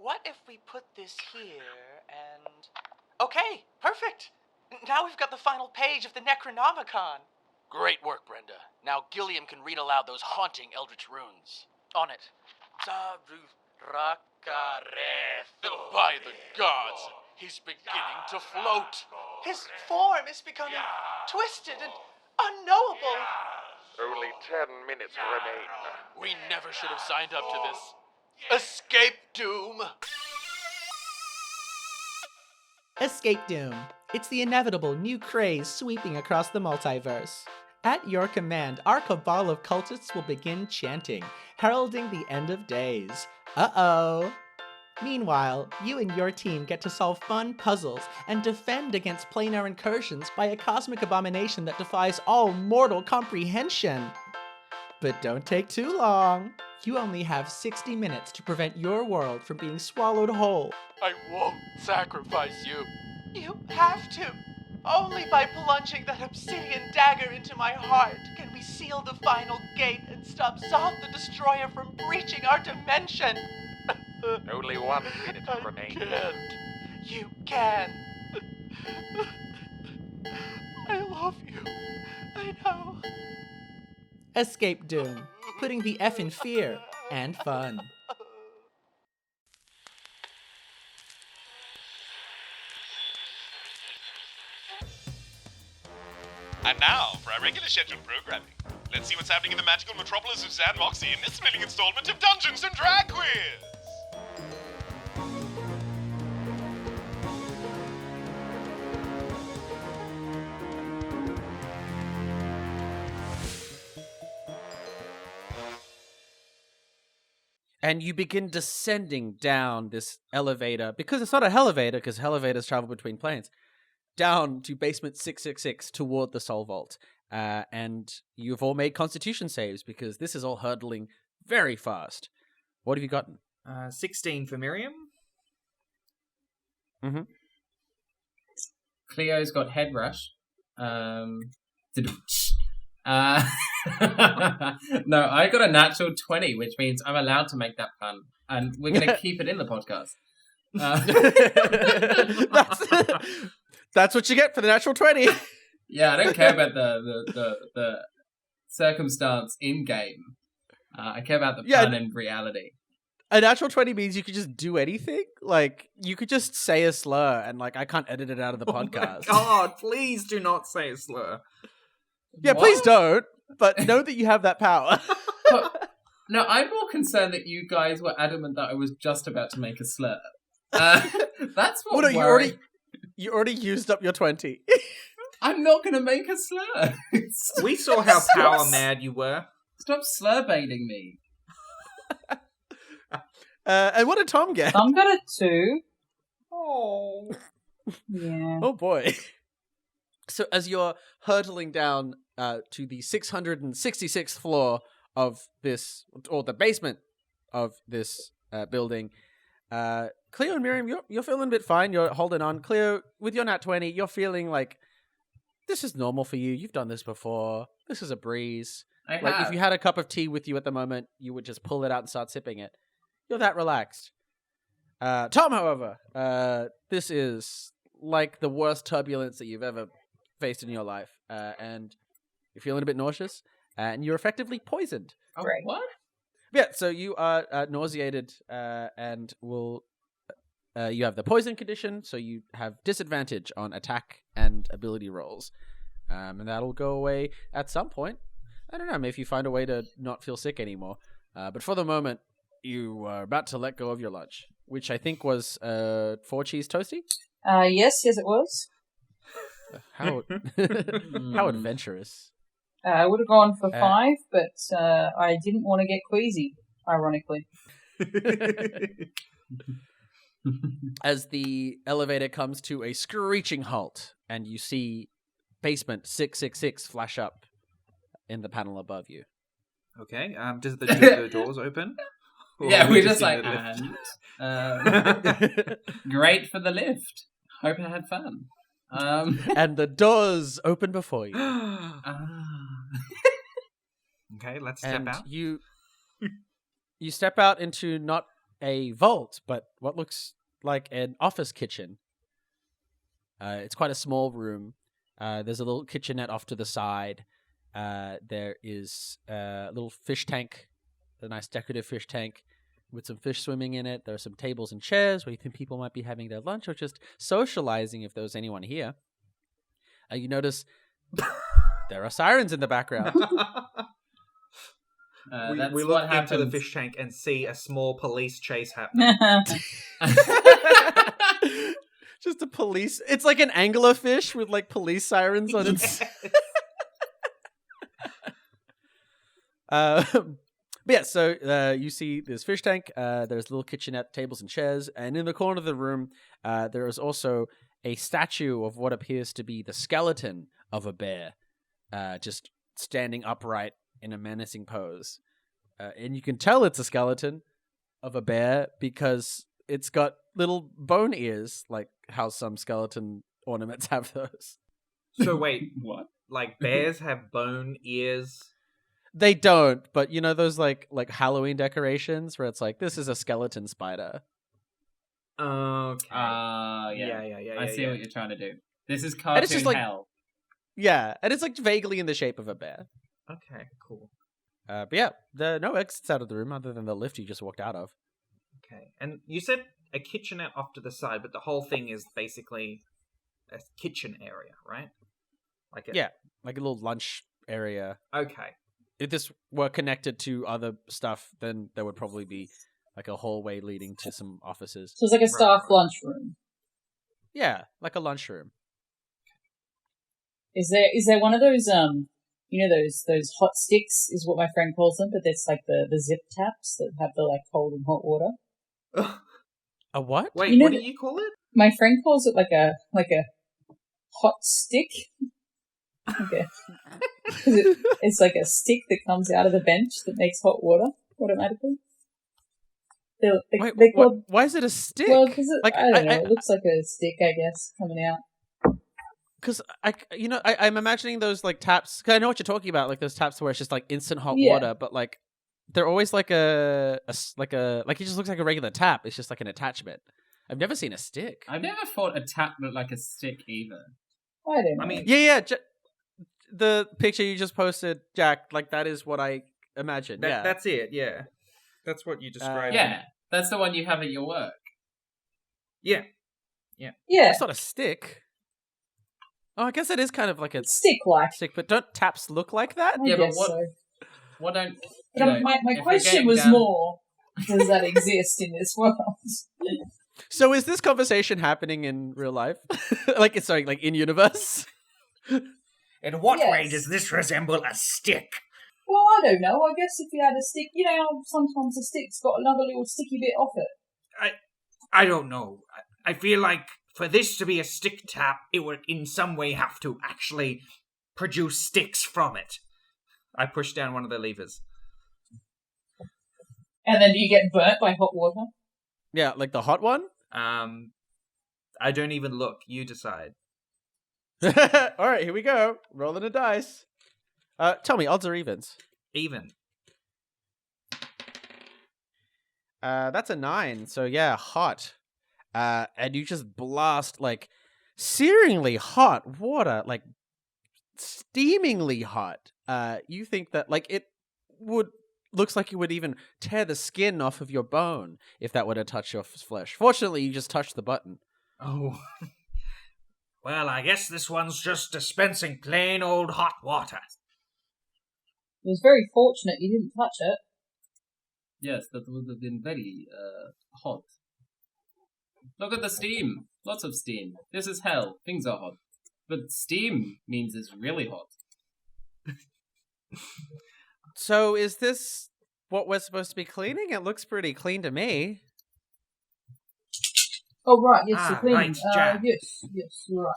what if we put this here and... Okay, perfect! Now we've got the final page of the Necronomicon. Great work, Brenda. Now Gilliam can read aloud those haunting eldritch runes. On it. By the gods, he's beginning to float. His form is becoming twisted and unknowable. Only 10 minutes remain. We never should have signed up to this. Escape Doom! Escape Doom. It's the inevitable new craze sweeping across the multiverse. At your command, our cabal of cultists will begin chanting, heralding the end of days. Uh-oh. Meanwhile, you and your team get to solve fun puzzles and defend against planar incursions by a cosmic abomination that defies all mortal comprehension. But don't take too long. You only have 60 minutes to prevent your world from being swallowed whole. I won't sacrifice you. You have to. Only by plunging that obsidian dagger into my heart can we seal the final gate and stop Zoth the Destroyer from breaching our dimension. Only 1 minute I remains. can't. You can. I love you. I know. Escape Doom, putting the F in fear and fun. And now for our regular scheduled programming. Let's see what's happening in the magical metropolis of xan'moxie in this thrilling installment of Dungeons and Drag Quiz! And you begin descending down this elevator, because it's not a hellevator, because hellevators travel between planes, down to basement 666 toward the Soul Vault. And you've all made constitution saves, because this is all hurtling very fast. What have you gotten? 16 for Miriam. Mm-hmm. Cleo's got head rush. No, I got a natural 20, which means I'm allowed to make that pun, and we're going to keep it in the podcast. That's what you get for the natural 20. Yeah, I don't care about the circumstance in game. I care about the pun in reality. A natural 20 means you could just do anything. Like, you could just say a slur, and like I can't edit it out of the podcast. God, please do not say a slur. Yeah, What? please don't. But know that you have that power. No, I'm more concerned that you guys were adamant that I was just about to make a slur. That's what Well, no, worried. you already used up your 20. I'm not going to make a slur. We saw how power mad you were. Stop slur baiting me. And what did Tom get? Tom got a 2. Oh. Yeah. Oh boy. So as you're hurtling down to the 666th floor of this, or the basement of this building, Cleo and Miriam, you're feeling a bit fine. You're holding on. Cleo, with your nat 20, you're feeling like this is normal for you. You've done this before. This is a breeze. If you had a cup of tea with you at the moment, you would just pull it out and start sipping it. You're that relaxed. Tom, however, this is like the worst turbulence that you've ever faced in your life, and you're feeling a bit nauseous, and you're effectively poisoned. Oh, what? Yeah, so you are nauseated, and will you have the poison condition, so you have disadvantage on attack and ability rolls, and that'll go away at some point. I don't know, maybe if you find a way to not feel sick anymore. But for the moment, you are about to let go of your lunch, which I think was 4-cheese toasty? Yes, it was. How adventurous. I would have gone for 5, but I didn't want to get queasy, ironically. As the elevator comes to a screeching halt, and you see basement 666 flash up in the panel above you. Okay, does the doors open? Or Yeah, are we're just in like, the lift? great for the lift. Hope I had fun. And the doors open before you. Okay, let's step And out. you step out into not a vault, but what looks like an office kitchen. It's quite a small room. There's a little kitchenette off to the side. There is a little fish tank, a nice decorative fish tank with some fish swimming in it. There are some tables and chairs where you think people might be having their lunch or just socializing if there was anyone here. You notice there are sirens in the background. We look into the fish tank and see a small police chase happening. Just a police. It's like an anglerfish with like police sirens on its. But yeah, so you see this fish tank. There's little kitchenette, tables and chairs, and in the corner of the room, there is also a statue of what appears to be the skeleton of a bear, just standing upright in a menacing pose. And you can tell it's a skeleton of a bear because it's got little bone ears, like how some skeleton ornaments have those. So wait, What? like bears have bone ears? They don't, but you know those like Halloween decorations where it's like, this is a skeleton spider. Okay. Yeah. I see what you're trying to do. This is And cartoon it's just like- hell. Yeah, and it's like vaguely in the shape of a bear. Okay, cool. But yeah, there are no exits out of the room other than the lift you just walked out of. Okay. And you said a kitchenette off to the side, but the whole thing is basically a kitchen area, right? Like Yeah, like a little lunch area. Okay. If this were connected to other stuff, then there would probably be like a hallway leading to some offices. So it's like a staff lunchroom. Yeah, like a lunchroom. Is there one of those those hot sticks is what my friend calls them, but it's like the zip taps that have the like cold and hot water. A what? Wait, You know what do the- you call it? My friend calls it like a hot stick. Okay. It's like a stick that comes out of the bench that makes hot water automatically. Wait, why is it a stick? Well, because Like, I don't know. It looks like a stick, I guess, coming out. Because I'm imagining those like taps. Cause I know what you're talking about, like those taps where it's just like instant hot Yeah. water, but like they're always like it just looks like a regular tap. It's just like an attachment. I've never seen a stick. I've never thought a tap looked like a stick either. I don't know. I mean, Yeah. The picture you just posted, Jack, like that is what I imagine. Yeah, That's it, yeah. That's what you described. Yeah, that's the one you have at your work. Yeah. yeah, it's not a stick. Oh, I guess it is kind of like a stick-like. stick, but don't taps look like that? I Yeah, but guess what- so. What don't? But my if you're question getting was down- more: does that exist in this world? So is this conversation happening in real life? like in universe? In what Yes. way does this resemble a stick? Well, I don't know. I guess if you had a stick, you know, sometimes a stick's got another little sticky bit off it. I don't know. I feel like for this to be a stick tap, it would in some way have to actually produce sticks from it. I push down one of the levers. And then do you get burnt by hot water? Yeah, like the hot one? I don't even look. You decide. All right, here we go. Rolling a dice. Tell me, odds or evens? Even. That's a 9. So yeah, hot. And you just blast like searingly hot water, like steamingly hot. You think that like it looks like it would even tear the skin off of your bone if that were to touch your flesh. Fortunately, you just touched the button. Oh. Well, I guess this one's just dispensing plain old hot water. It was very fortunate you didn't touch it. Yes, that would have been very hot. Look at the steam. Lots of steam. This is hell. Things are hot. But steam means it's really hot. So is this what we're supposed to be cleaning? It looks pretty clean to me. Oh, right, yes, the cleaning. right, Jack. Yes, you're right.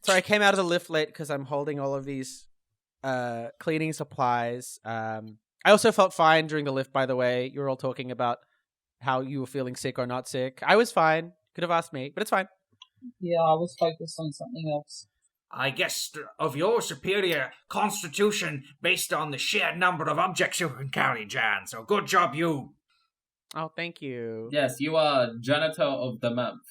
So I came out of the lift late because I'm holding all of these cleaning supplies. I also felt fine during the lift, by the way. You were all talking about how you were feeling sick or not sick. I was fine. Could have asked me, but it's fine. Yeah, I was focused on something else. I guess of your superior constitution based on the sheer number of objects you can carry, Jan. So good job, you. Oh, thank you. Yes, you are janitor of the month.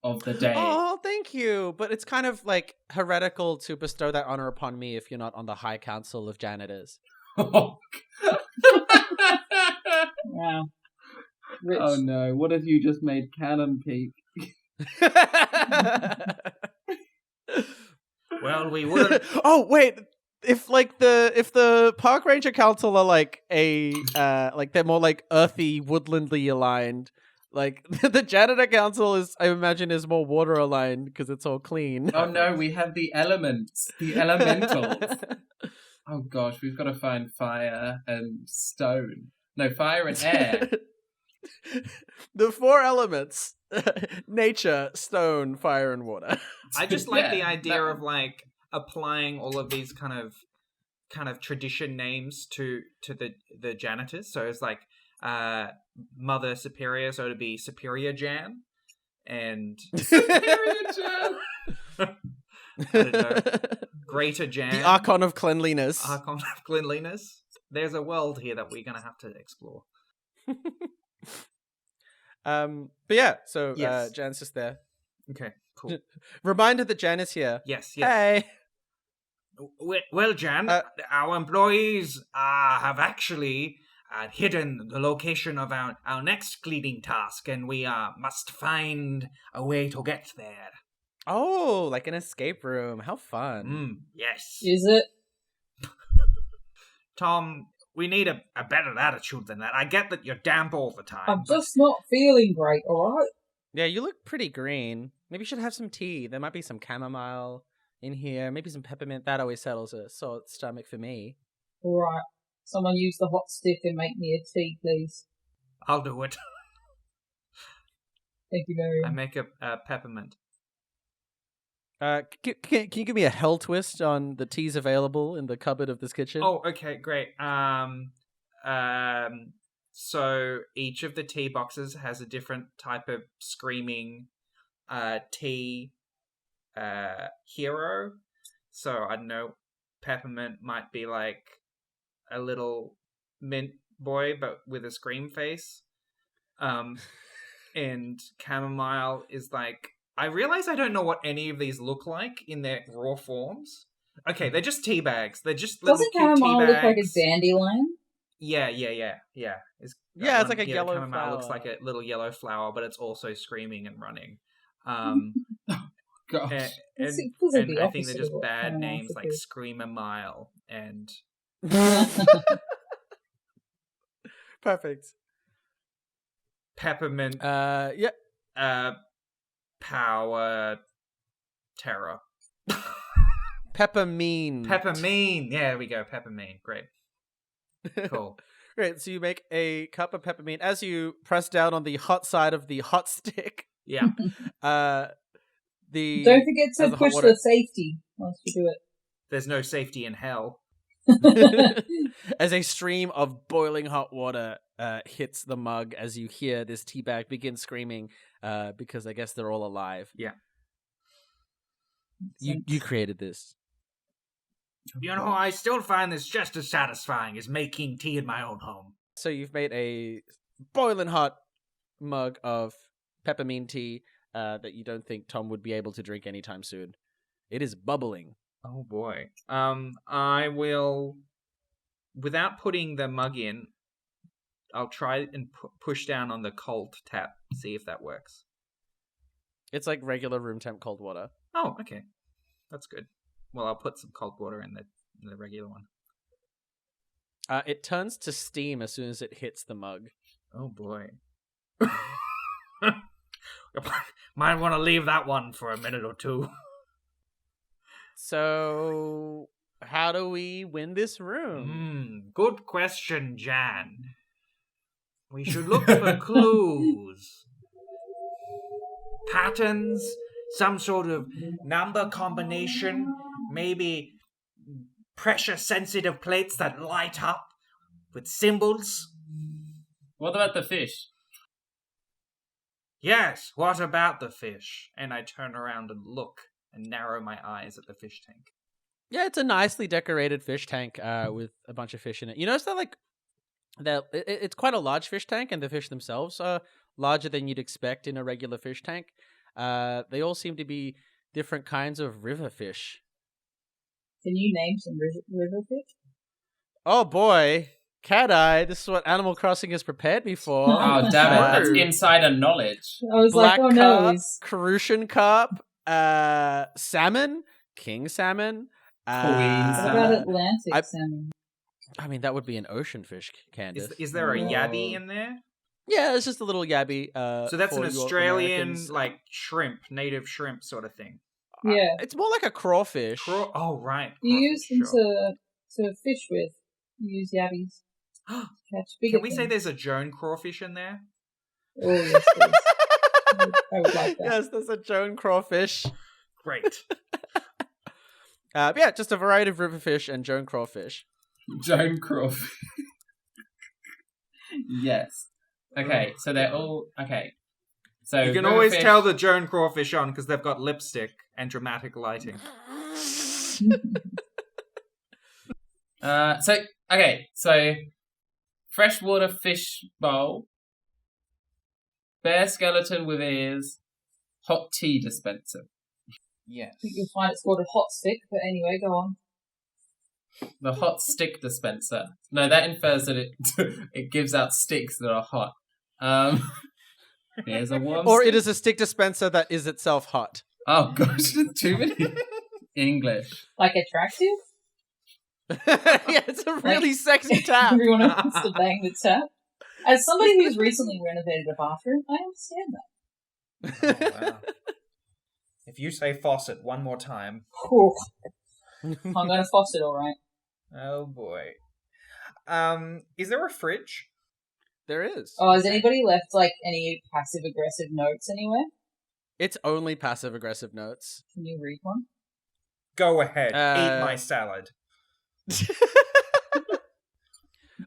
Of the day. Oh, thank you. But it's kind of like heretical to bestow that honor upon me if you're not on the High Council of Janitors. Oh, Wow. Rich. oh no, what if you just made Cannon Peak? Well, we wouldn't. Oh, wait. If the Park Ranger Council are like like they're more like earthy, woodlandly aligned, like the Janitor Council is, I imagine, is more water aligned because it's all clean. Oh no, we have the elements, the elementals. Oh gosh, we've got to find fire and stone. No, fire and air. The 4 elements: nature, stone, fire, and water. I just like Yeah, the idea that of like applying all of these kind of tradition names to the janitors. So it's like Mother Superior, so it'd be Superior Jan, and I don't know, Greater Jan, The Archon of Cleanliness. Archon of Cleanliness. There's a world here that we're gonna have to explore. But yeah, so Yes. Jan's just there. Okay, cool. Reminder that Jan is here. Yes. Hey. Well, Jan, our employees have actually hidden the location of our next cleaning task, and we must find a way to get there. Oh, like an escape room. How fun. Yes. Is it? Tom, we need a better attitude than that. I get that you're damp all the time. I'm just not feeling great, alright? Yeah, you look pretty green. Maybe you should have some tea. There might be some chamomile in here. Maybe some peppermint. That always settles a sore stomach for me. Alright. Someone use the hot stick and make me a tea, please. I'll do it. Thank you very I much. make a peppermint. Can you give me a hell twist on the teas available in the cupboard of this kitchen? Oh, okay, great. So each of the tea boxes has a different type of screaming tea hero. So I don't know, peppermint might be like a little mint boy, but with a scream face. And chamomile is like, I realize I don't know what any of these look like in their raw forms. Okay, they're just tea bags. They're just little Doesn't cute chamomile tea look like a bags. dandelion? Yeah. It's like a yellow chamomile looks flower. like a little yellow flower, but it's also screaming and running. Gosh. And This is the I think they're opposite just of what bad chamomile names should like be. Screamer Mile and Perfect. Peppermint Yeah. Power Terror. Peppermint. Peppermint. Yeah, there we go. Peppermint. Great. Cool. Great. So you make a cup of peppermint. As you press down on the hot side of the hot stick, Yeah. the Don't forget as to the hot push water- the safety once you do There's no safety in hell. it. as a stream of boiling hot water hits the mug, as you hear this tea bag begin screaming, because I guess they're all alive. Yeah. You created this. You know, I still find this just as satisfying as making tea in my own home. So you've made a boiling hot mug of peppermint tea that you don't think Tom would be able to drink anytime soon. It is bubbling. Oh boy. I will, without putting the mug in, I'll try and push down on the cold tap, see if that works. It's like regular room temp cold water. Oh, okay. That's good. Well, I'll put some cold water in the regular one. It turns to steam as soon as it hits the mug. Oh boy. Might want to leave that one for a minute or two. So, how do we win this room? Good question, Jan. We should look for clues. Patterns, some sort of number combination, maybe pressure-sensitive plates that light up with symbols. What about the fish? Yes, what about the fish? And I turn around and look and narrow my eyes at the fish tank. Yeah, it's a nicely decorated fish tank with a bunch of fish in it. You notice that, like, It's quite a large fish tank, and the fish themselves are larger than you'd expect in a regular fish tank. They all seem to be different kinds of river fish. Can you name some river fish? Oh boy, Cat Eye, this is what Animal Crossing has prepared me for. Oh, damn it. That's insider knowledge. I was Black like, oh no, carp, is Crucian carp, salmon, king salmon. Queen what about Atlantic salmon? I mean, that would be an ocean fish, Candace. Is there a yabby in there? Yeah, it's just a little yabby. So that's an for you Australian, Americans. like, shrimp, native shrimp sort of thing. Yeah, It's more like a crawfish. Oh, right. you use them Crawfish, to fish with. You use yabbies to sure. catch bigger Can we say things. there's a Joan crawfish in there? Oh yes, please. I would like that. Yes, there's a Joan crawfish. Great. Yeah, just a variety of river fish and Joan crawfish. Joan Crawford. Yes. Okay, so they're all... Okay. So You can river always fish- tell the Joan crawfish on because they've got lipstick and dramatic lighting. So freshwater fish bowl, bear skeleton with ears, hot tea dispenser. Yes. I think you'll find it's called a hot stick, but anyway, go on. The hot stick dispenser. No, that infers that it gives out sticks that are hot. Here's a warm Or stick. it is a stick dispenser that is itself hot. Oh gosh, too many English. Like attractive? Yeah, it's a really sexy tap. Everyone wants to bang the tap. As somebody who's recently renovated a bathroom, I understand that. Oh, wow. If you say faucet one more time. Whew. I'm going to faucet, all right. Oh, boy. Is there a fridge? There is. Oh, has anybody left like any passive aggressive notes anywhere? It's only passive aggressive notes. Can you read one? Go ahead. Eat Uh, my salad.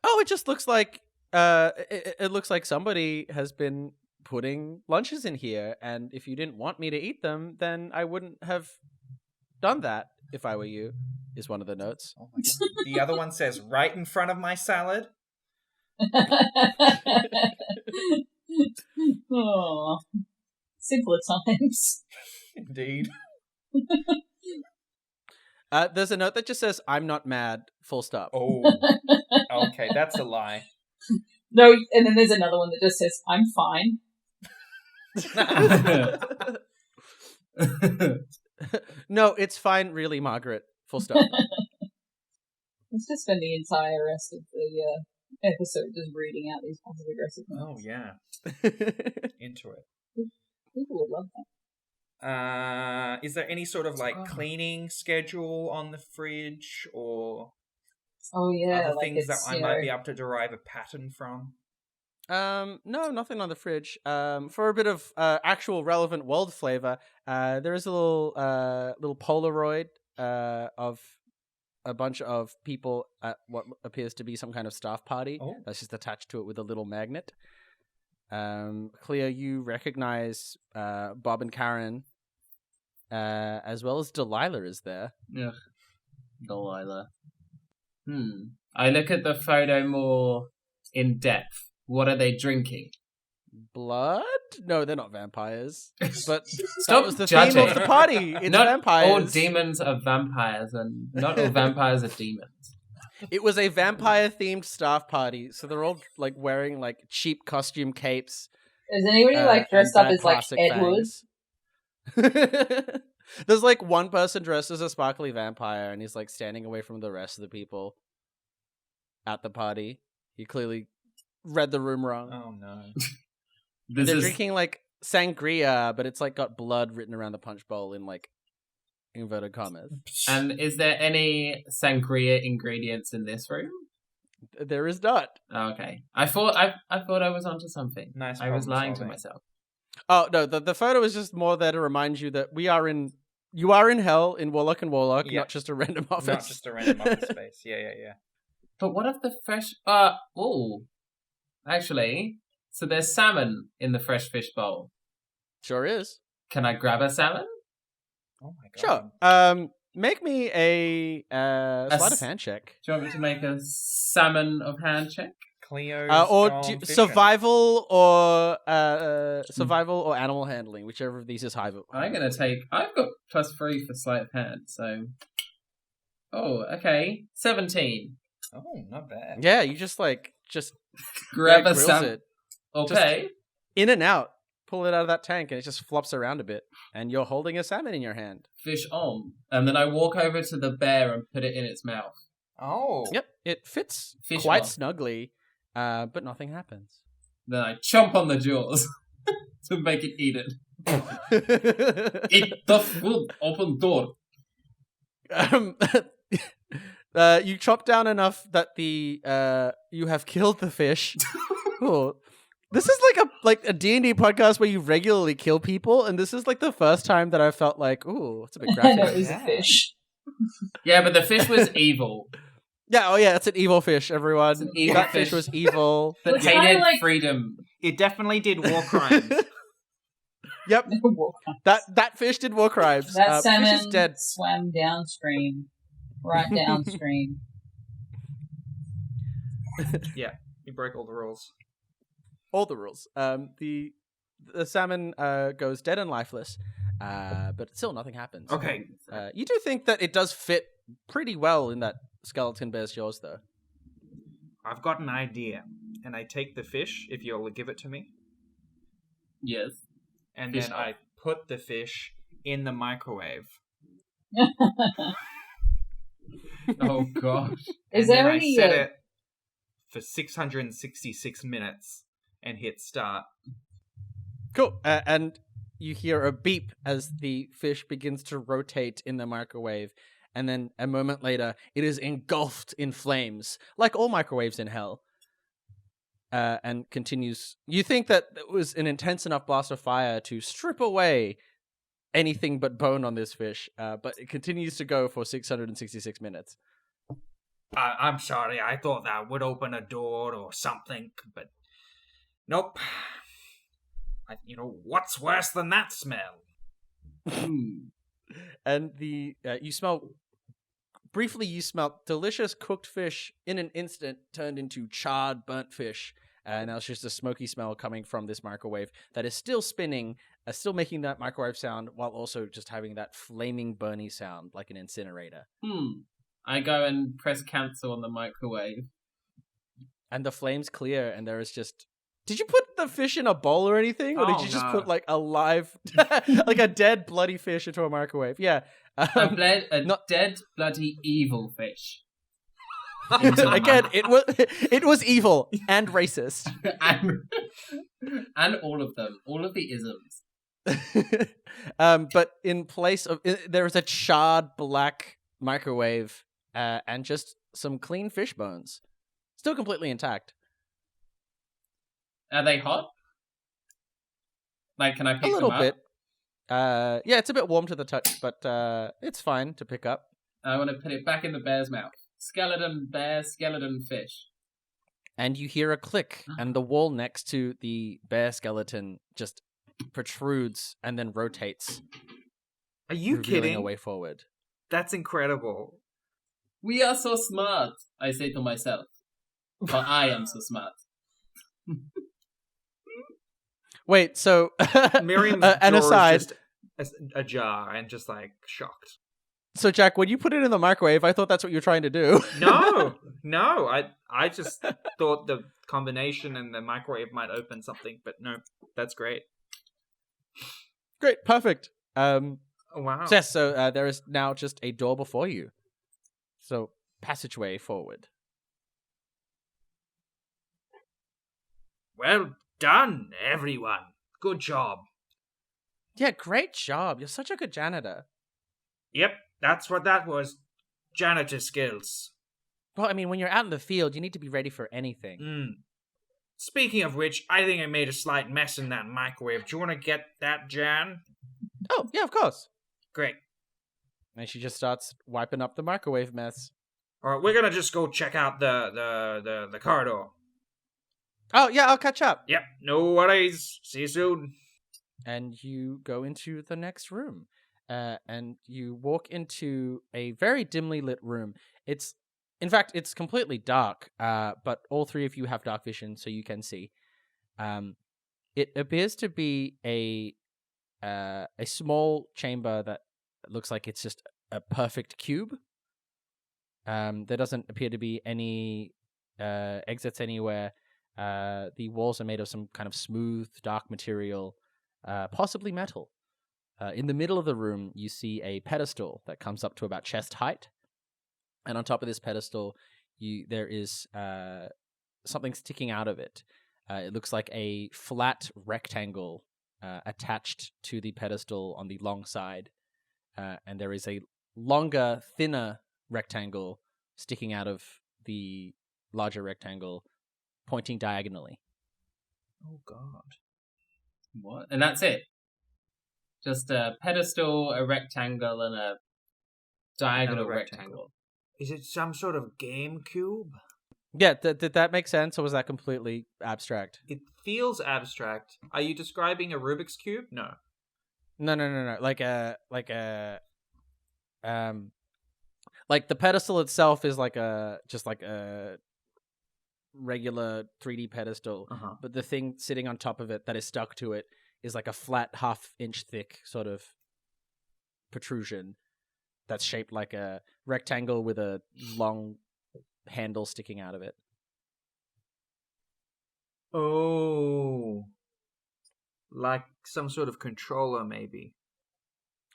Oh, it just looks like it looks like somebody has been putting lunches in here, and if you didn't want me to eat them, then I wouldn't have done that if I were you, is one of the notes. Oh my God. The other one says, right in front of my salad. Oh, simpler times. Indeed. There's a note that just says, "I'm not mad," full stop. Oh, okay, that's a lie. No, and then there's another one that just says, "I'm fine." No, it's fine, really, Margaret. Full stop. Let's just spend the entire rest of the episode just reading out these passive aggressive Oh, notes. yeah. Into it. People would love that. Is there any sort of like cleaning schedule on the fridge or Oh yeah, other like things that it's, I you might know, be able to derive a pattern from? No, nothing on the fridge. For a bit of actual relevant world flavor, there is a little Polaroid of a bunch of people at what appears to be some kind of staff party. Oh. That's just attached to it with a little magnet. Cleo, you recognize Bob and Karen, as well as Delilah is there. Ugh. Delilah. I look at the photo more in depth. What are they drinking? Blood? No, they're not vampires. But that Stop was the judging. theme of the party. It's Not vampires. all demons are vampires, and not all vampires are demons. It was a vampire-themed staff party, so they're all like wearing like cheap costume capes. Is anybody like dressed and up bad as like plastic Ed Wood? fangs. There's like one person dressed as a sparkly vampire, and he's like standing away from the rest of the people at the party. He clearly read the room wrong. Oh no. They're drinking like sangria, but it's like got blood written around the punch bowl in like inverted commas. And is there any sangria ingredients in this room? There is not. Oh, okay. I thought I was onto something. Nice I was problem lying to solving. myself. Oh no, the photo is just more there to remind you that you are in hell in Warlock and Warlock, Yeah. not just a random office. Not just a random office space. Yeah. But what if the fresh... Actually, so there's salmon in the fresh fish bowl. Sure is. Can I grab a salmon? Oh my god. Sure. Make me a sleight of hand check. Do you want me to make a salmon of hand check? Cleo's Or gone fishing. survival or animal handling, whichever of these is higher. I'm gonna take. I've got +3 for sleight of hand, so. Oh, okay. 17. Oh, not bad. Yeah, you just Grab a grills salmon. it Okay. in and out. Pull it out of that tank, and it just flops around a bit. And you're holding a salmon in your hand. Fish on. And then I walk over to the bear and put it in its mouth. Oh. Yep, it fits Fish quite on. snugly, but nothing happens. Then I chomp on the jaws to make it eat it. Eat the food. Open door. You chop down enough that you have killed the fish. Ooh. This is like a D&D podcast where you regularly kill people, and this is like the first time that I felt like, ooh, it's a bit I graphic. know it was a fish. Yeah, but the fish was evil. Yeah, oh yeah, it's an evil fish, everyone. It's an evil That fish fish. was evil. That It's kinda hated like- freedom. It definitely did war crimes. Yep, that fish did war crimes. That Fish is salmon dead. swam downstream, right downstream. You broke all the rules. All the rules. The salmon goes dead and lifeless, but still nothing happens. Okay. You do think that it does fit pretty well in that skeleton bear's jaws, though. I've got an idea. And I take the fish, if you'll give it to me. Yes. And Fish then off. I put the fish in the microwave. Oh, gosh. Is And then there I any? set it for 666 minutes and hit start. Cool. And you hear a beep as the fish begins to rotate in the microwave. And then a moment later, it is engulfed in flames, like all microwaves in hell. And continues. You think that it was an intense enough blast of fire to strip away anything but bone on this fish, but it continues to go for 666 minutes. I'm sorry, I thought that would open a door or something, but nope. What's worse than that smell? And you smell delicious cooked fish in an instant turned into charred burnt fish. And now it's just a smoky smell coming from this microwave that is still spinning, still making that microwave sound while also just having that flaming burny sound like an incinerator. I go and press cancel on the microwave. And the flames clear, and there is just... Did you put the fish in a bowl or anything? Or did you just put like a live, like a dead bloody fish into a microwave? Yeah. Dead, bloody, evil fish. Again, it was evil and racist. and all of them. All of the isms. But in place of... there is a charred black microwave and just some clean fish bones. Still completely intact. Are they hot? Like, can I pick them up? A little bit. Yeah, it's a bit warm to the touch, but it's fine to pick up. I want to put it back in the bear's mouth. Skeleton bear, skeleton fish. And you hear a click, and the wall next to the bear skeleton just protrudes and then rotates. Are you revealing kidding? A way forward. That's incredible. We are so smart, I say to myself. But I am so smart. Wait, so Miriam's an jaw is aside. just ajar and just like shocked. So Jack, when you put it in the microwave, I thought that's what you were trying to do. No, I just thought the combination and the microwave might open something, but no, that's great. Great, perfect. Oh, wow. Yes, so there is now just a door before you. So passageway forward. Well done, everyone. Good job. Yeah, great job. You're such a good janitor. Yep, that's what that was. Janitor skills. Well, I mean, when you're out in the field, you need to be ready for anything. Speaking of which, I think I made a slight mess in that microwave. Do you want to get that, Jan? Oh, yeah, of course. Great. And she just starts wiping up the microwave mess. All right, we're gonna just go check out the corridor. Oh, yeah, I'll catch up. Yep, no worries. See you soon. And you go into the next room. And you walk into a very dimly lit room. It's In fact, it's completely dark, but all three of you have dark vision, so you can see. It appears to be a small chamber that looks like it's just a perfect cube. There doesn't appear to be any exits anywhere. The walls are made of some kind of smooth, dark material, possibly metal. In the middle of the room, you see a pedestal that comes up to about chest height. And on top of this pedestal, there is something sticking out of it. It looks like a flat rectangle attached to the pedestal on the long side. And there is a longer, thinner rectangle sticking out of the larger rectangle, pointing diagonally. Oh, God. What? And that's it? Just a pedestal, a rectangle, and a diagonal rectangle. Is it some sort of game cube? Yeah, did that make sense, or was that completely abstract? It feels abstract. Are you describing a Rubik's Cube? No. No. Like the pedestal itself is just like a regular 3D pedestal, but the thing sitting on top of it that is stuck to it is like a flat half-inch thick sort of protrusion that's shaped like a rectangle with a long handle sticking out of it. Oh. Like some sort of controller, maybe.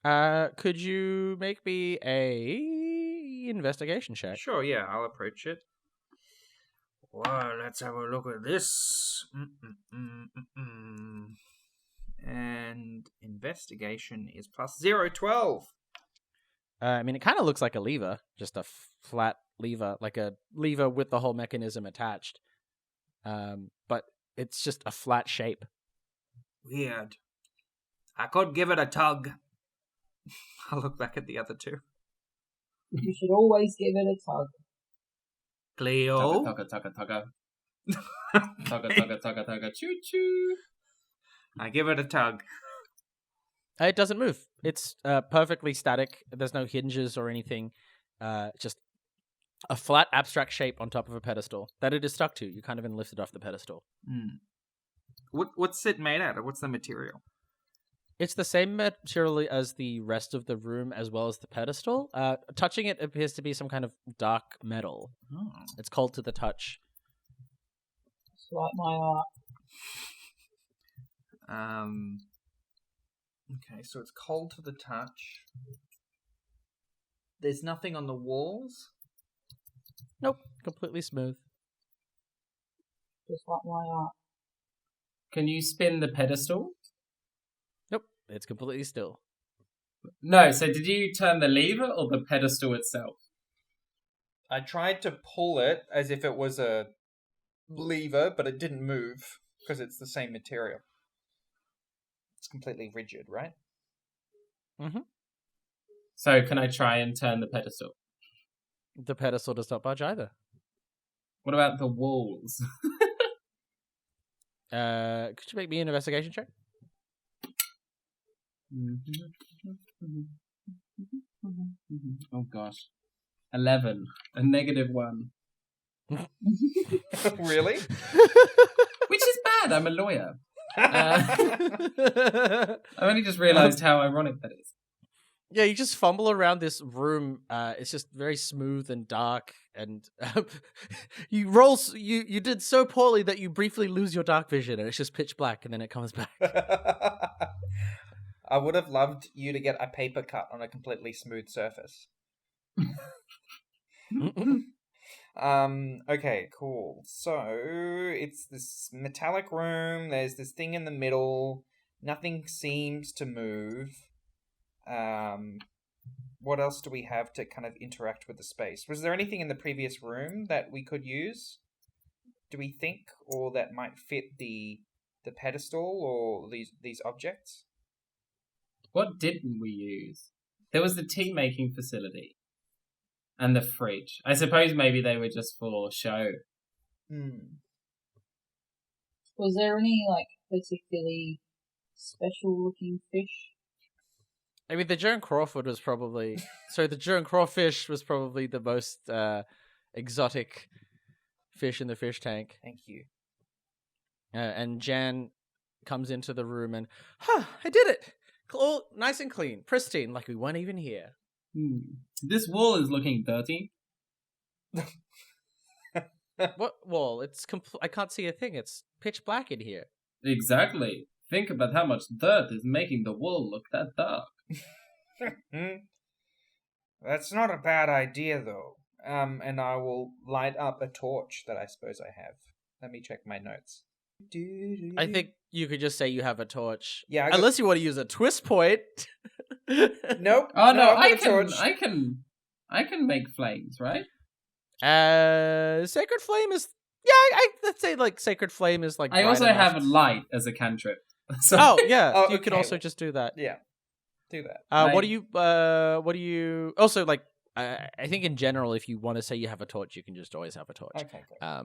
Could you make me a investigation check? Sure, yeah, I'll approach it. Well, let's have a look at this. And investigation is +0, 12. I mean, it kind of looks like a lever, just a flat lever, like a lever with the whole mechanism attached. But it's just a flat shape. Weird. I could give it a tug. I'll look back at the other two. You should always give it a tug. Cleo? Tugga. Tugga. Choo-choo. I give it a tug. It doesn't move. It's perfectly static. There's no hinges or anything. Just a flat abstract shape on top of a pedestal that it is stuck to. You can't even lift it off the pedestal. What's it made out of? What's the material? It's the same material as the rest of the room as well as the pedestal. Touching it appears to be some kind of dark metal. Oh. It's cold to the touch. It's like my art. Okay, so it's cold to the touch. There's nothing on the walls? Nope, completely smooth. Just like my art. Can you spin the pedestal? Nope, it's completely still. No, so did you turn the lever or the pedestal itself? I tried to pull it as if it was a lever, but it didn't move because it's the same material. It's completely rigid, right? Mm-hmm. So can I try and turn the pedestal? The pedestal does not budge either. What about the walls? Could you make me an investigation check? Oh gosh. 11. A -1. Really? Which is bad, I'm a lawyer. I only just realised how ironic that is. Yeah, you just fumble around this room. It's just very smooth and dark, and you did so poorly that you briefly lose your dark vision, and it's just pitch black, and then it comes back. I would have loved you to get a paper cut on a completely smooth surface. Okay, cool. So it's this metallic room. There's this thing in the middle. Nothing seems to move. What else do we have to kind of interact with the space? Was there anything in the previous room that we could use? Do we think, or that might fit the pedestal or these objects? What didn't we use? There was the tea making facility. And the fridge. I suppose maybe they were just for show. Was there any, particularly special-looking fish? I mean, the Joan Crawford was probably... So the Joan Crawfish was probably the most exotic fish in the fish tank. Thank you. And Jan comes into the room and, I did it! All nice and clean, pristine, like we weren't even here. This wall is looking dirty. What wall? It's I can't see a thing. It's pitch black in here. Exactly. Think about how much dirt is making the wall look that dark. That's not a bad idea, though. And I will light up a torch that I suppose I have. Let me check my notes. I think you could just say you have a torch. Yeah, unless you want to use a twist point. Nope. Oh no, I've got a torch. I can make flames, right? Sacred Flame is let's say like Sacred Flame is like. I also have light as a cantrip. So Oh yeah, Oh, you could okay. also just do that. Yeah, do that. What do you also like? I think in general, if you want to say you have a torch, you can just always have a torch. Okay, great.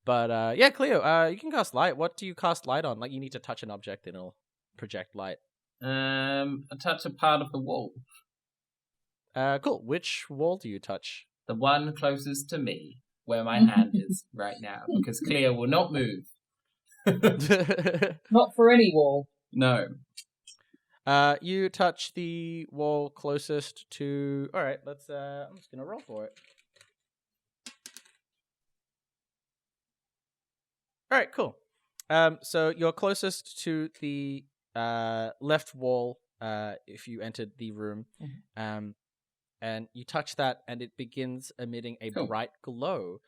But yeah, Cleo, you can cast light. What do you cast light on? Like you need to touch an object and it'll project light. touch a part of the wall. Cool. Which wall do you touch? The one closest to me, where my hand is right now, because Cleo will not move. Not for any wall. No. You touch the wall closest to. All right, let's. I'm just gonna roll for it. All right, cool. So you're closest to the left wall. If you entered the room, and you touch that, and it begins emitting a bright glow,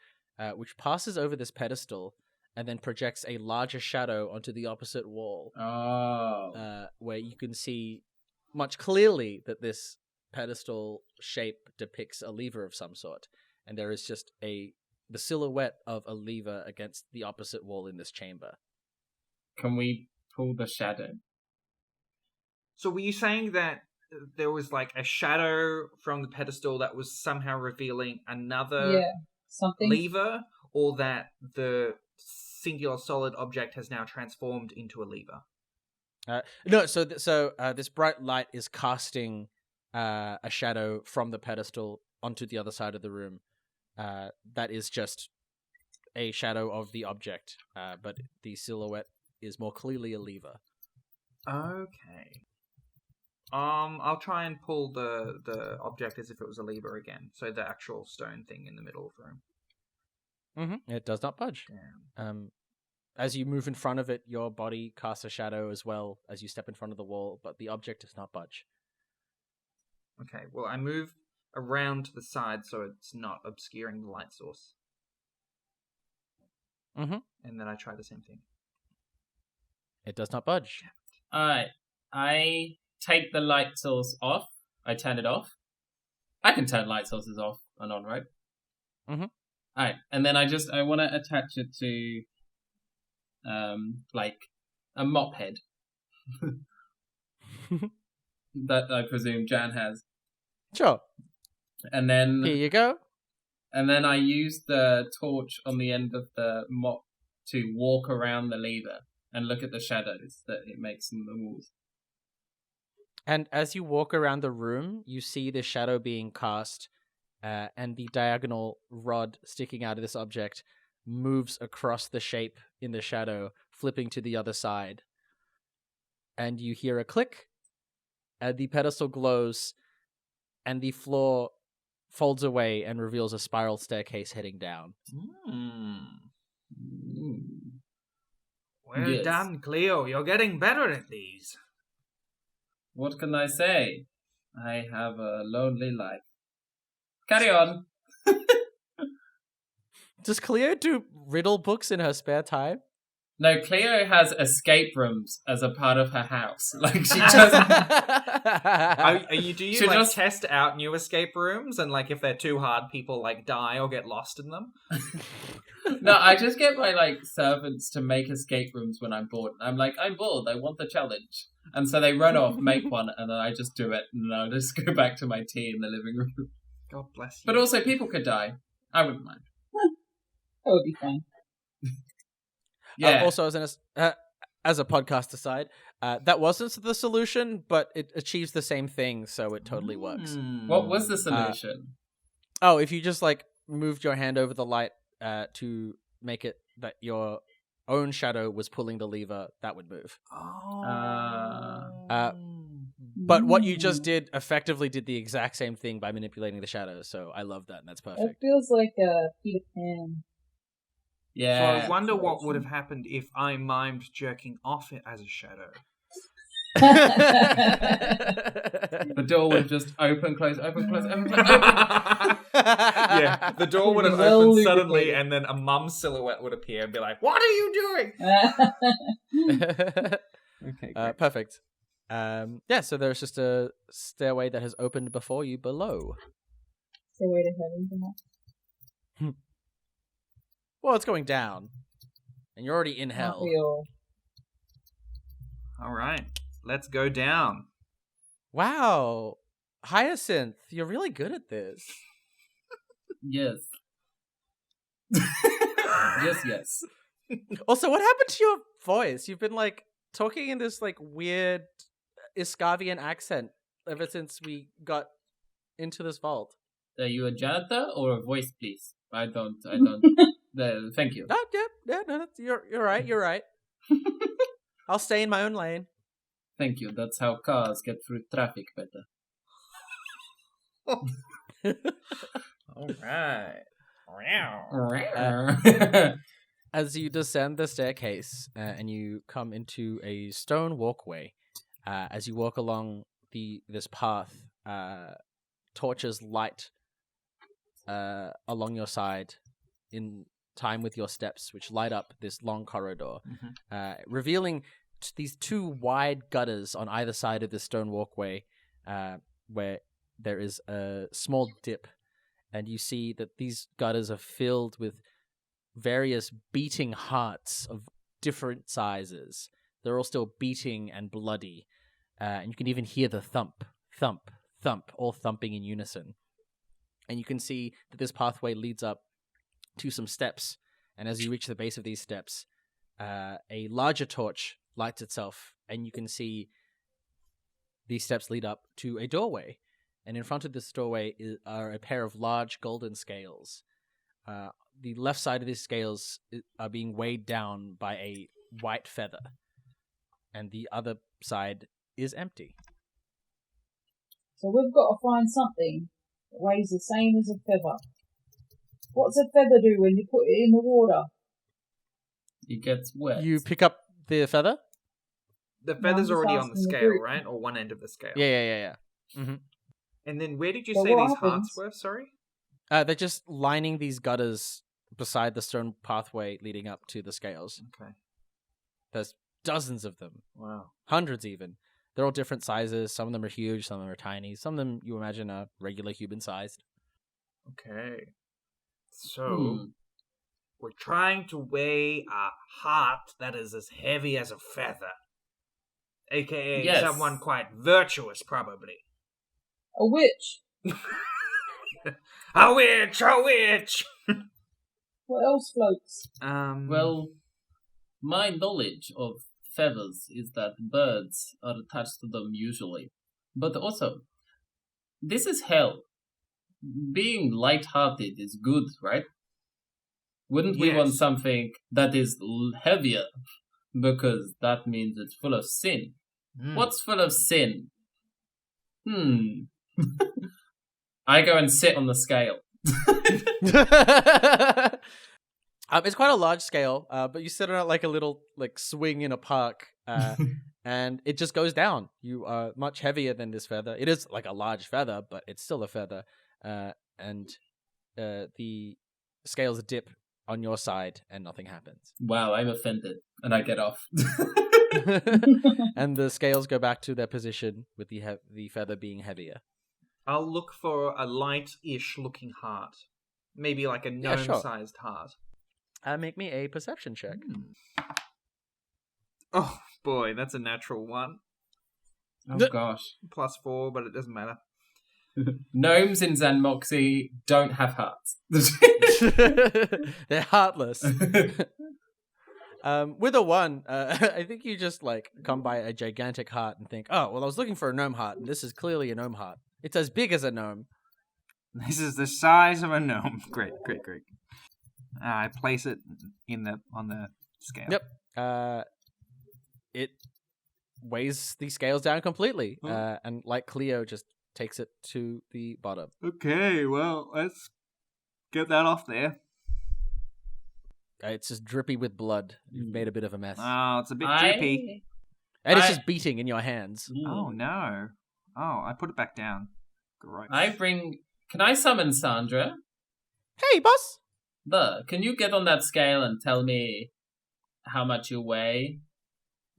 which passes over this pedestal, and then projects a larger shadow onto the opposite wall. Oh. Where you can see much clearly that this pedestal shape depicts a lever of some sort, and there is just the silhouette of a lever against the opposite wall in this chamber. Can we pull the shadow? So were you saying that there was like a shadow from the pedestal that was somehow revealing another something lever, or that the singular solid object has now transformed into a lever? No, so this bright light is casting a shadow from the pedestal onto the other side of the room. That is just a shadow of the object, but the silhouette is more clearly a lever. Okay. I'll try and pull the object as if it was a lever again. So the actual stone thing in the middle of the room. Mm-hmm. It does not budge. Damn. As you move in front of it, your body casts a shadow as well as you step in front of the wall, but the object does not budge. Okay, well, I move around to the side so it's not obscuring the light source. Mm-hmm. And then I try the same thing. It does not budge. Alright. I take the light source off. I turn it off. I can turn light sources off and on, right? Mm-hmm. Alright, and then I want to attach it to, like, a mop head. That I presume Jan has. Sure. And then... Here you go. And then I use the torch on the end of the mop to walk around the lever and look at the shadows that it makes in the walls. And as you walk around the room, you see the shadow being cast, and the diagonal rod sticking out of this object moves across the shape in the shadow, flipping to the other side. And you hear a click, and the pedestal glows, and the floor folds away and reveals a spiral staircase heading down. Well Yes. done, Cleo. You're getting better at these. What can I say? I have a lonely life. Carry on. Does Cleo do riddle books in her spare time? No, Cleo has escape rooms as a part of her house. Like, she just... Do you She like just- test out new escape rooms, and like if they're too hard, people like die or get lost in them? No, I just get my, like, servants to make escape rooms when I'm bored. I'm like, I'm bored, I want the challenge. And so they run off, make one, and then I just do it, and I'll just go back to my tea in the living room. God bless you. But also, people could die. I wouldn't mind. That would be fine. Yeah. Also, as a podcast aside, that wasn't the solution, but it achieves the same thing, so it totally works. What was the solution? Oh, if you just like moved your hand over the light to make it that your own shadow was pulling the lever, that would move. But what you just did effectively did the exact same thing by manipulating the shadows. So I love that, and that's It perfect. feels like a Peter Pan. Yeah. So I wonder what would have happened if I mimed jerking off it as a shadow. The door would just open, close, open, close, open, close, open. Yeah, the door would have Well opened suddenly, lubricated. and then a mum silhouette would appear and be like, "What are you doing?" Okay, great. Perfect. So there's just a stairway that has opened before you below. Stairway to heaven, perhaps. Well, it's going down, and you're already in Aren't hell. we all? All right, let's go down. Wow, Hyacinth, you're really good at this. Yes. Yes. Also, what happened to your voice? You've been like talking in this like weird Iskavian accent ever since we got into this vault. Are you a janitor or a voice, please? I don't. Thank you. Oh, yeah, no, you're right. You're right. I'll stay in my own lane. Thank you. That's how cars get through traffic better. All right. As you descend the staircase and you come into a stone walkway, as you walk along this path, torches light along your side in time with your steps, which light up this long corridor, revealing these two wide gutters on either side of this stone walkway, where there is a small dip, and you see that these gutters are filled with various beating hearts of different sizes. They're all still beating and bloody, and you can even hear the thump, thump, thump, all thumping in unison. And you can see that this pathway leads up to some steps, and as you reach the base of these steps, a larger torch lights itself, and you can see these steps lead up to a doorway. And in front of this doorway are a pair of large golden scales. The left side of these scales are being weighed down by a white feather, and the other side is empty. So we've got to find something that weighs the same as a feather. What's a feather do when you put it in the water? It gets wet. You pick up the feather? The feather's I'm already just on the asking the scale, group. right? Or one end of the scale. Yeah. Mm-hmm. And then where did you So say what these hearts happens? were? Sorry? They're just lining these gutters beside the stone pathway leading up to the scales. Okay. There's dozens of them. Wow. Hundreds even. They're all different sizes. Some of them are huge, some of them are tiny. Some of them you imagine are regular human-sized. Okay. So, we're trying to weigh a heart that is as heavy as a feather. AKA Yes. someone quite virtuous, probably. A witch. A witch! A witch! What else floats? Well, my knowledge of feathers is that birds are attached to them usually. But also, this is hell. Being light-hearted is good, right? Wouldn't we want Yes. something that is heavier? Because that means it's full of sin. What's full of sin? I go and sit on the scale. It's quite a large scale, but you sit on it like a little swing in a park, and it just goes down. You are much heavier than this feather. It is like a large feather, but it's still a feather. And the scales dip on your side, and nothing happens. Wow, I'm offended. And I get off. And the scales go back to their position with the feather being heavier. I'll look for a light-ish looking heart. Maybe like a Yeah, sure. gnome-sized heart. Make me a perception check. Oh, boy, that's a natural one. Oh gosh. +4, but it doesn't matter. Gnomes in xan'moxie don't have hearts. They're heartless. With a 1, I think you just come by a gigantic heart and think, oh, well, I was looking for a gnome heart, and this is clearly a gnome heart. It's as big as a gnome. This is the size of a gnome. Great. I place it on the scale. Yep. It weighs the scales down completely, and like Cleo, just takes it to the bottom. Okay, well, let's get that off there. It's just drippy with blood. You've made a bit of a mess. Oh, it's a bit drippy. And it's just beating in your hands. Oh, no. Oh, I put it back down. Gross. Can I summon Sandra? Hey, boss! Can you get on that scale and tell me how much you weigh?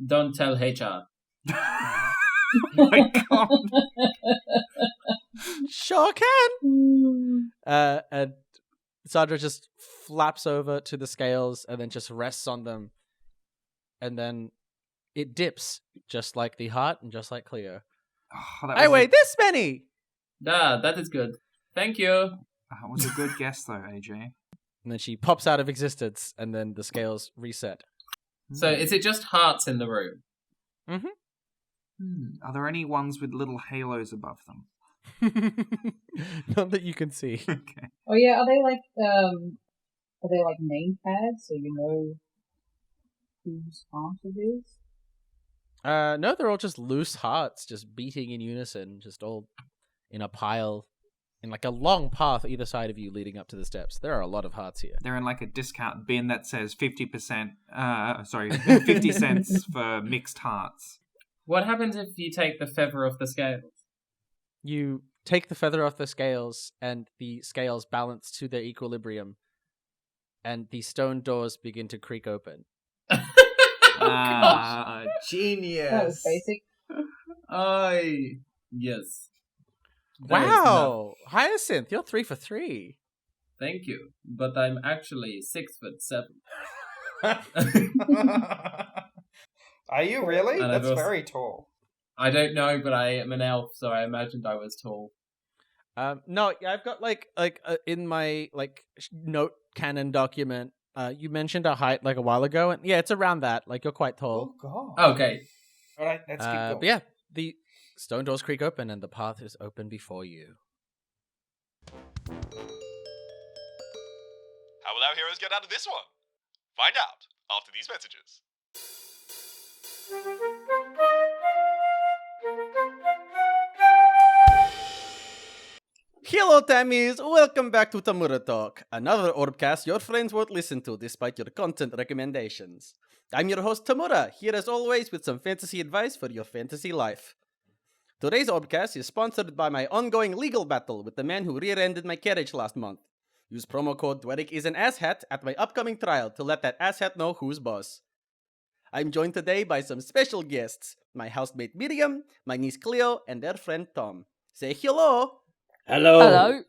Don't tell HR. Oh my god. Sure can! And Sandra just flaps over to the scales and then just rests on them. And then it dips, just like the heart and just like Cleo. Oh, I weigh this many! That is good. Thank you. That was a good guess, though, AJ. And then she pops out of existence, and then the scales reset. So is it just hearts in the room? Mm-hmm. Are there any ones with little halos above them? None that you can see. Okay. Oh yeah, are they like name pads so you know whose heart it is? No, they're all just loose hearts, just beating in unison, just all in a pile, in like a long path either side of you leading up to the steps. There are a lot of hearts here. They're in like a discount bin that says 50 cents for mixed hearts. What happens if you take the feather off the scales? You take the feather off the scales, and the scales balance to their equilibrium, and the stone doors begin to creak open. Genius. That was basic. Yes. Wow! That is enough. Hyacinth, you're 3 for 3. Thank you, but I'm actually 6'7". Are you really? And That's I've also- very tall. I don't know, but I am an elf, so I imagined I was tall. No, I've got in my note canon document. You mentioned a height like a while ago, and yeah, it's around that. Like you're quite tall. God. Okay. All right, let's keep going. But yeah, the stone doors creak open, and the path is open before you. How will our heroes get out of this one? Find out after these messages. Hello, Tammies! Welcome back to Tamura Talk, another Orbcast your friends won't listen to despite your content recommendations. I'm your host Tamura, here as always with some fantasy advice for your fantasy life. Today's Orbcast is sponsored by my ongoing legal battle with the man who rear-ended my carriage last month. Use promo code DWERICISANASSHAT at my upcoming trial to let that asshat know who's boss. I'm joined today by some special guests, my housemate Miriam, my niece Cleo, and their friend Tom. Say hello! Hello.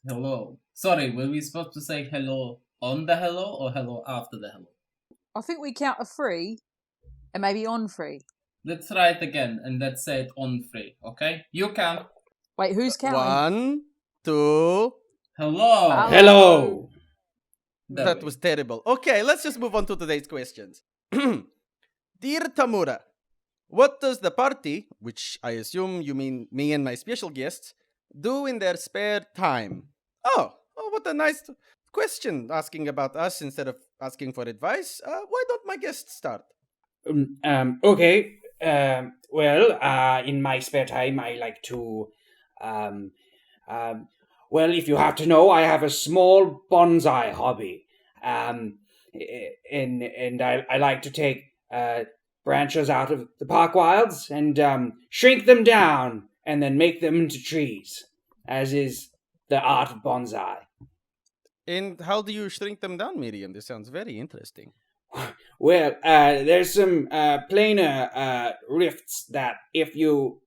Hello. Sorry, were we supposed to say hello on the hello or hello after the hello? I think we count to 3 and maybe on 3. Let's try it again and let's say it on 3, okay? You can. Wait, who's counting? 1, 2... Hello. Hello. That was terrible. Okay, let's just move on to today's questions. Dear Tamura, what does the party, which I assume you mean me and my special guests, do in their spare time? Oh, what a nice question, asking about us instead of asking for advice. Why don't my guests start? Okay. Well, in my spare time, I like to, well, if you have to know, I have a small bonsai hobby. And I like to take, branches out of the park wilds and, shrink them down and then make them into trees, as is the art of bonsai. And how do you shrink them down, Miriam? This sounds very interesting. Well, there's some planar rifts that if you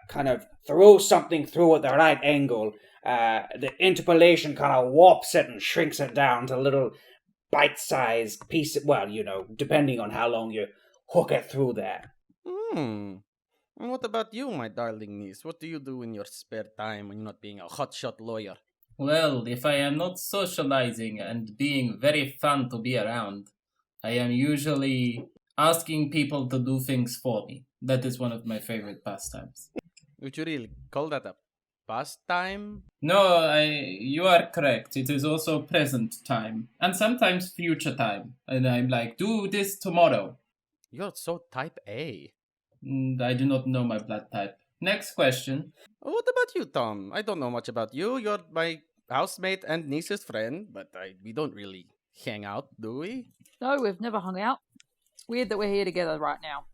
kind of throw something through at the right angle, the interpolation kind of warps it and shrinks it down to little bite-sized pieces. Well, depending on how long you hook it through there. And what about you, my darling niece? What do you do in your spare time when you're not being a hotshot lawyer? Well, if I am not socializing and being very fun to be around, I am usually asking people to do things for me. That is one of my favorite pastimes. Would you really call that a past time? No, you are correct. It is also present time. And sometimes future time. And I'm like, do this tomorrow. You're so type A. I do not know my blood type. Next question. What about you, Tom? I don't know much about you. You're my housemate and niece's friend, but we don't really hang out, do we? No, we've never hung out. It's weird that we're here together right now.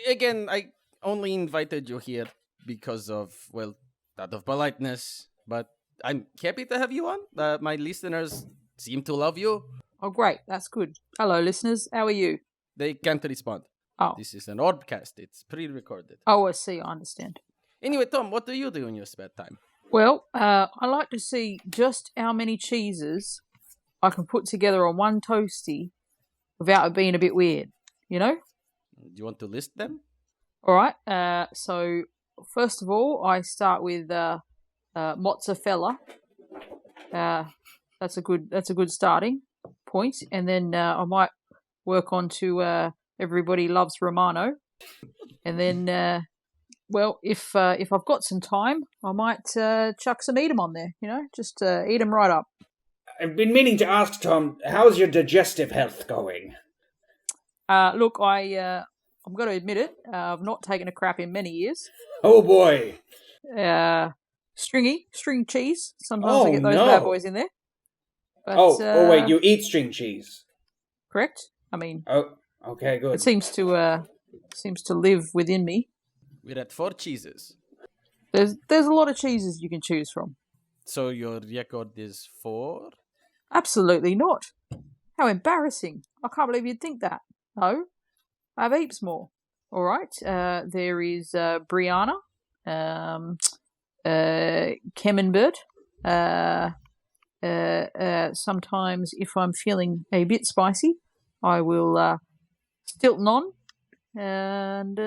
Again, I only invited you here because of, well, out of politeness, but I'm happy to have you on. My listeners seem to love you. Oh, great. That's good. Hello, listeners. How are you? They can't respond. Oh. This is an orbcast. It's pre-recorded. Oh, I see. I understand. Anyway, Tom, what do you do in your spare time? Well, I like to see just how many cheeses I can put together on one toasty without it being a bit weird, you know? Do you want to list them? All right. So first of all, I start with mozzarella. That's a good starting point, and then I might work on to everybody loves Romano, and then well, if I've got some time, I might chuck some Edam on there. You know, just eat them right up. I've been meaning to ask, Tom, how's your digestive health going? Look, I'm going to admit it. I've not taken a crap in many years. Oh boy. String cheese. Sometimes I get those bad boys in there. But, oh wait, you eat string cheese? Correct. I mean, oh, okay, good. It seems to live within me. We're at 4 cheeses. There's a lot of cheeses you can choose from. So your record is 4? Absolutely not. How embarrassing! I can't believe you'd think that. No, I have heaps more. All right. There is Brianna, Camembert. Sometimes, if I'm feeling a bit spicy, I will Stilton on, and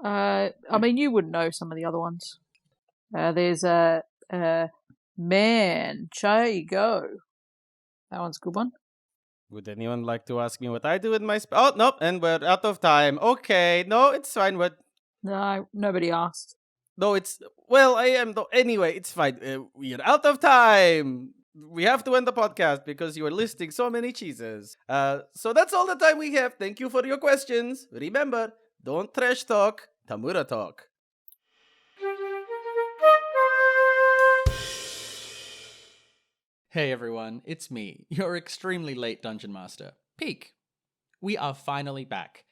I mean, you wouldn't know some of the other ones. There's Manchego. That one's a good one. Would anyone like to ask me what I do with my Oh, nope, and we're out of time. Okay, no, it's fine. No, nobody asked. No, I am, anyway, it's fine. We're out of time. We have to end the podcast because you are listing so many cheeses. So that's all the time we have. Thank you for your questions. Remember, don't trash talk, Tamura talk. Hey everyone, it's me, your extremely late Dungeon Master, Peak. We are finally back.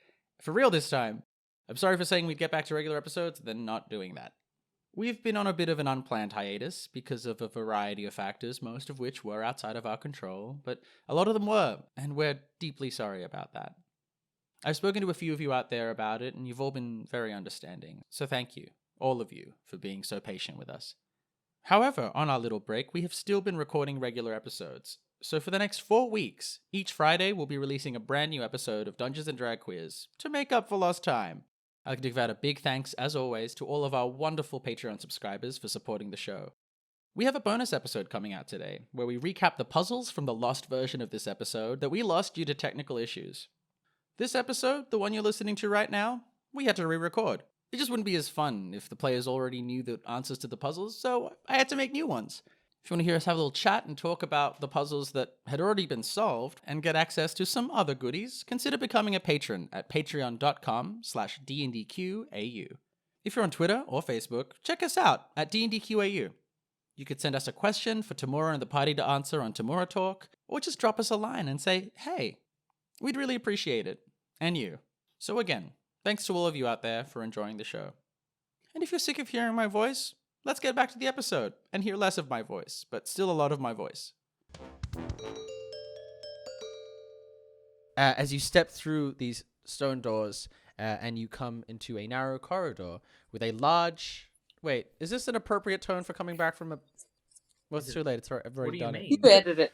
For real this time. I'm sorry for saying we'd get back to regular episodes, then not doing that. We've been on a bit of an unplanned hiatus because of a variety of factors, most of which were outside of our control, but a lot of them were, and we're deeply sorry about that. I've spoken to a few of you out there about it, and you've all been very understanding, so thank you, all of you, for being so patient with us. However, on our little break, we have still been recording regular episodes. So for the next 4 weeks, each Friday we'll be releasing a brand new episode of Dungeons & Drag Quiz to make up for lost time. I'd like to give out a big thanks, as always, to all of our wonderful Patreon subscribers for supporting the show. We have a bonus episode coming out today, where we recap the puzzles from the lost version of this episode that we lost due to technical issues. This episode, the one you're listening to right now, we had to re-record. It just wouldn't be as fun if the players already knew the answers to the puzzles, so I had to make new ones. If you want to hear us have a little chat and talk about the puzzles that had already been solved and get access to some other goodies, consider becoming a patron at patreon.com/DNDQAU. If you're on Twitter or Facebook, check us out at DNDQAU. You could send us a question for Tamura and the party to answer on Tamura Talk, or just drop us a line and say, hey. We'd really appreciate it. And you. So again, thanks to all of you out there for enjoying the show. And if you're sick of hearing my voice, let's get back to the episode and hear less of my voice, but still a lot of my voice. As you step through these stone doors and you come into a narrow corridor with a large... Wait, is this an appropriate tone for coming back from a... Well, it's too late. I've already done it. You edited it.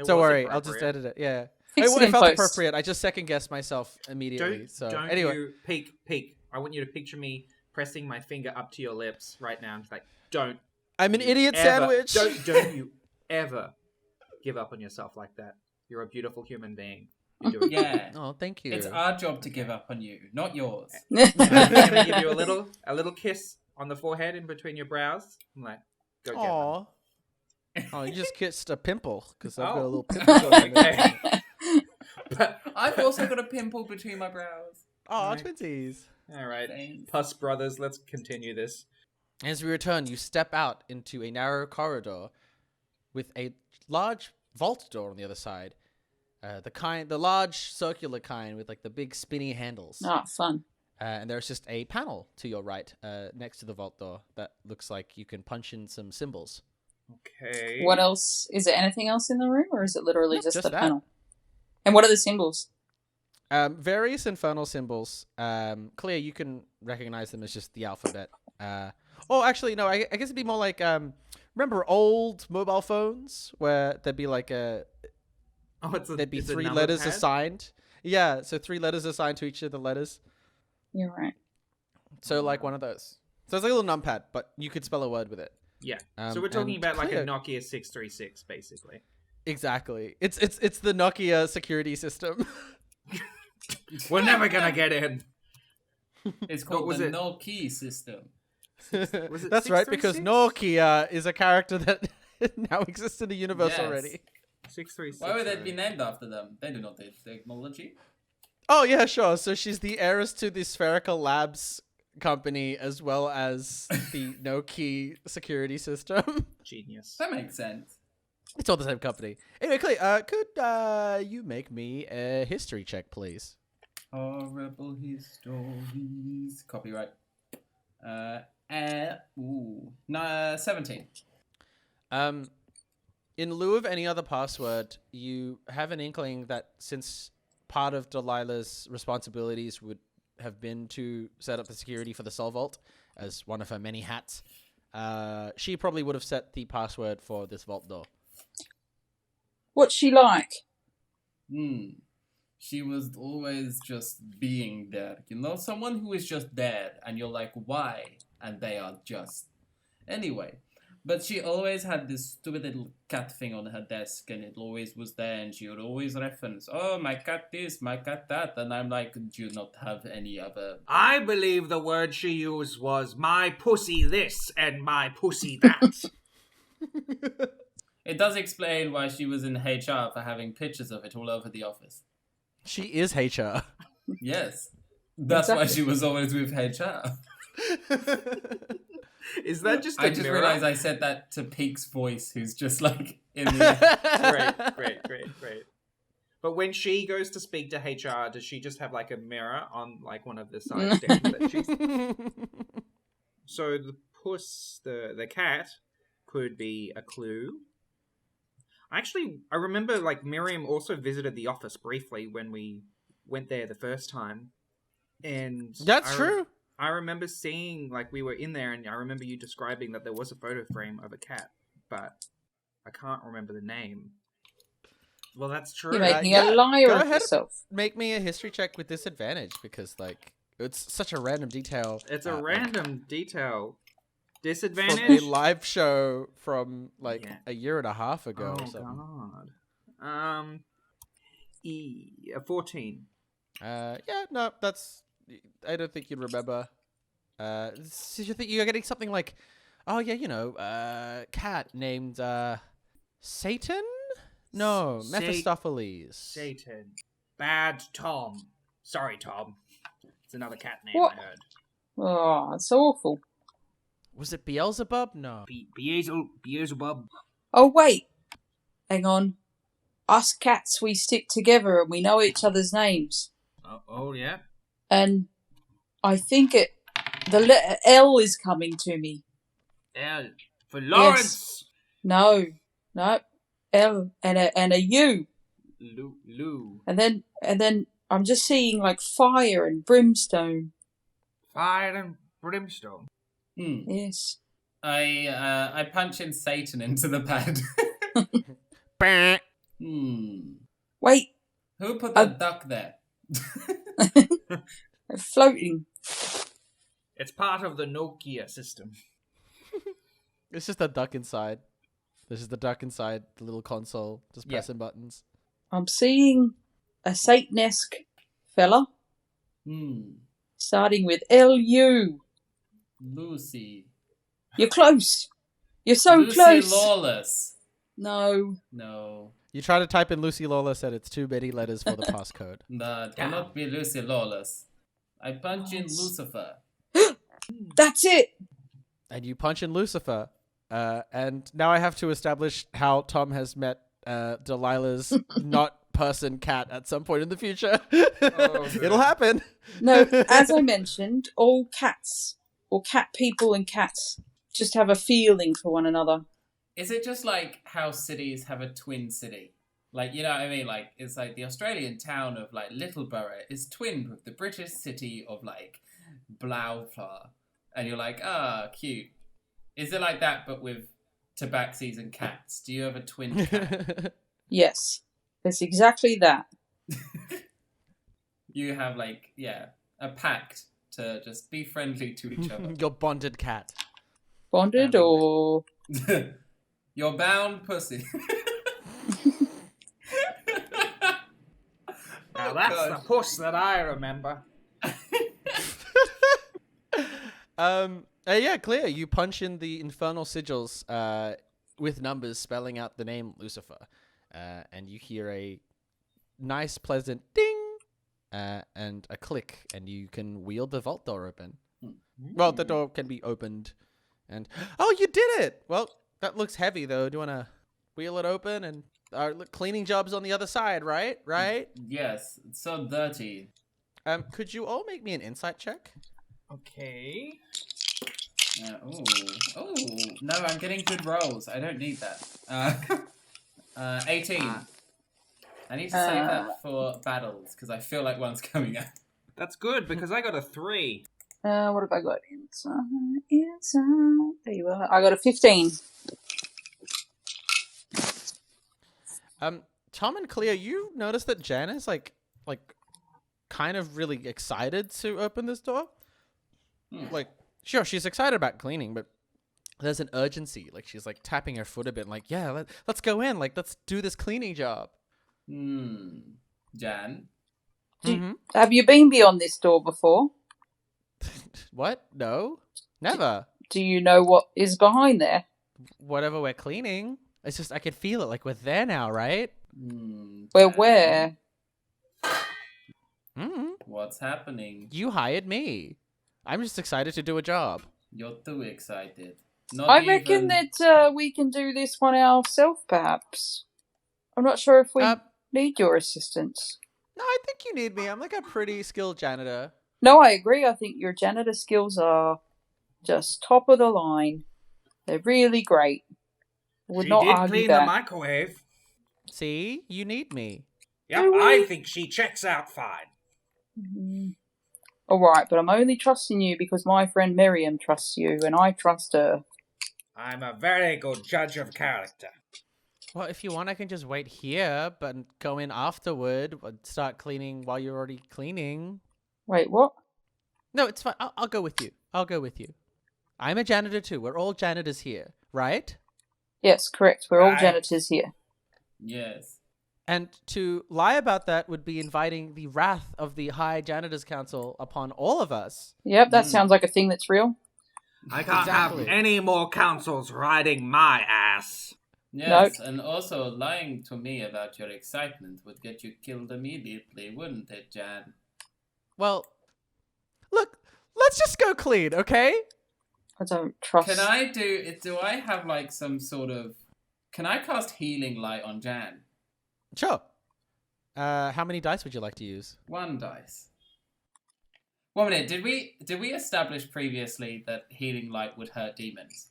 Don't worry, I'll just edit it. Yeah. Fix it It in felt post. appropriate. I just second-guessed myself immediately. Anyway. You peek. I want you to picture me pressing my finger up to your lips right now. And like, don't. I'm an idiot ever, sandwich. Don't you ever give up on yourself like that. You're a beautiful human being. You're doing Yeah. Oh, thank you. It's our job to give up on you, not yours. I'm gonna give you a little kiss on the forehead in between your brows. I'm like, go get them. Aw. Oh, you just kissed a pimple because I've got a Oh. little pimple. going on. Okay. But, I've also got a pimple between my brows. Aw, Right. twinsies. all right, Thanks. Puss Brothers, let's continue this. As we return, you step out into a narrow corridor with a large vault door on the other side. The large circular kind with like the big spinny handles. Ah, fun. And there's just a panel to your right, next to the vault door that looks like you can punch in some symbols. Okay. What else? Is there anything else in the room, or is it literally Nope, just just the that. panel? And what are the symbols? Various infernal symbols. Cleo, you can recognize them as just the alphabet. Actually, no, I guess it'd be more like, remember old mobile phones where there'd be like there'd be it's a 3 number letters pad? assigned. Yeah, so 3 letters assigned to each of the letters. You're right. So like one of those. So it's like a little numpad, but you could spell a word with it. Yeah. So we're talking and about like a Cleo- Nokia 636, basically. Exactly. It's the Nokia security system. We're never gonna get in. It's What called was the it? no key system. Was it That's right, because 636? Nokia is a character that now exists in the universe Yes. already. 636. Why would that be named after them? They do not have technology. Oh yeah, sure. So she's the heiress to the Spherical Labs company as well as the Nokia security system. Genius. That makes sense. It's all the same company. Anyway, Clay, could you make me a history check, please? Horrible histories. Copyright. 17. In lieu of any other password, you have an inkling that since part of Delilah's responsibilities would have been to set up the security for the Soul Vault as one of her many hats, she probably would have set the password for this vault door. What's she like? She was always just being there. You know, someone who is just there, and you're like, why? And they are just. Anyway. But she always had this stupid little cat thing on her desk, and it always was there, and she would always reference, oh, my cat this, my cat that, and I'm like, do you not have any other... I believe the word she used was my pussy this and my pussy that. It does explain why she was in HR for having pictures of it all over the office. She is HR. Yes. That's why Exactly. she was always with HR. Is that just a I just mirror? realized I said that to Peake's voice, who's just like in the... Great. But when she goes to speak to HR, does she just have like a mirror on like one of the side stands that she's... So the puss, the cat, could be a clue. Actually, I remember like Miriam also visited the office briefly when we went there the first time. And That's true. I remember seeing, like, we were in there, and I remember you describing that there was a photo frame of a cat, but I can't remember the name. Well, that's true. You're making yeah, a liar go of ahead. yourself. Make me a history check with disadvantage because, like, it's such a random detail. It's a like, random detail. from Disadvantage? a live show from like Yeah. a year and a half ago Oh, or something. God. A 14. Yeah, no, that's. I don't think you'd remember. So you think you're getting something like, oh yeah, you know, cat named Satan? No, Mephistopheles. Satan. Bad Tom. Sorry, Tom. It's another cat name What? I heard. Oh, it's awful. Was it Beelzebub? No. Beelzebub. Oh, wait. Hang on. Us cats, we stick together and we know each other's names. Oh, yeah? And I think the letter L is coming to me. L. For Lawrence! No. L and a U. Lou. And then I'm just seeing like fire and brimstone. Fire and brimstone. Yes. I punch in Satan into the pad. Bah. Wait, Who put that duck there? they're floating. It's part of the Nokia system. It's just a duck inside. This is the duck inside the little console, just Yeah. pressing buttons. I'm seeing a Satanesque fella, starting with LU. Lucy. You're close. You're so Lucy close. Lawless. No. No. You try to type in Lucy Lawless and it's too many letters for the passcode. No, it cannot be Lucy Lawless. I punch in Lucifer. That's it. And you punch in Lucifer. And now I have to establish how Tom has met Delilah's not person cat at some point in the future. It'll happen. No, as I mentioned, all cats, or cat people and cats, just have a feeling for one another. Is it just like how cities have a twin city? Like, you know what I mean? Like, it's like the Australian town of, like, Littleborough is twinned with the British city of, like, Blaufla. And you're like, cute. Is it like that, but with tabaxis and cats? Do you have a twin cat? Yes, it's exactly that. You have, like, a pact to just be friendly to each other. Your bonded cat. Bonded or... You're bound pussy. Now that's the puss that I remember. Yeah, Cleo, you punch in the infernal sigils with numbers spelling out the name Lucifer. And you hear a nice, pleasant ding and a click, and you can wheel the vault door open. Well, the door can be opened. And oh, you did it! Well, that looks heavy, though. Do you want to wheel it open? And our cleaning job's on the other side, right? Right? Yes, it's so dirty. Could you all make me an insight check? Okay. Oh, no, I'm getting good rolls. I don't need that. 18. I need to save that for battles, because I feel like one's coming up. That's good, because I got a 3. what have I got? Inside. There you are. I got a 15. Tom and Cleo, you notice that Jan is like kind of really excited to open this door. Like, sure, she's excited about cleaning, but there's an urgency. Like, she's like tapping her foot a bit, like, yeah, let's go in. Like, let's do this cleaning job. Jan? Have you been beyond this door before? What? No, never. Do you know what is behind there? Whatever we're cleaning. It's just, I can feel it. Like, we're there now, right? We're where? What's happening? You hired me. I'm just excited to do a job. You're too excited. I reckon that we can do this one ourselves, perhaps. I'm not sure if we need your assistance. No, I think you need me. I'm like a pretty skilled janitor. No, I agree. I think your janitor skills are just top of the line. They're really great. Would not did argue clean that. the microwave. See? You need me. Yep, I think she checks out fine. Alright, but I'm only trusting you because my friend Miriam trusts you, and I trust her. I'm a very good judge of character. Well, if you want, I can just wait here, but go in afterward. Start cleaning while you're already cleaning. Wait, what? No, it's fine. I'll go with you. I'll go with you. I'm a janitor too. We're all janitors here, right? Yes, correct. We're all janitors here. Yes. And to lie about that would be inviting the wrath of the High Janitors Council upon all of us. Yep, that sounds like a thing that's real. I can't have any more councils riding my ass. Yes, and also lying to me about your excitement would get you killed immediately, wouldn't it, Jan? Well, look, let's just go clean, okay? I don't trust... Do I have like some sort of... Can I cast Healing Light on Jan? Sure. How many dice would you like to use? 1 dice. 1 minute, did we establish previously that Healing Light would hurt demons?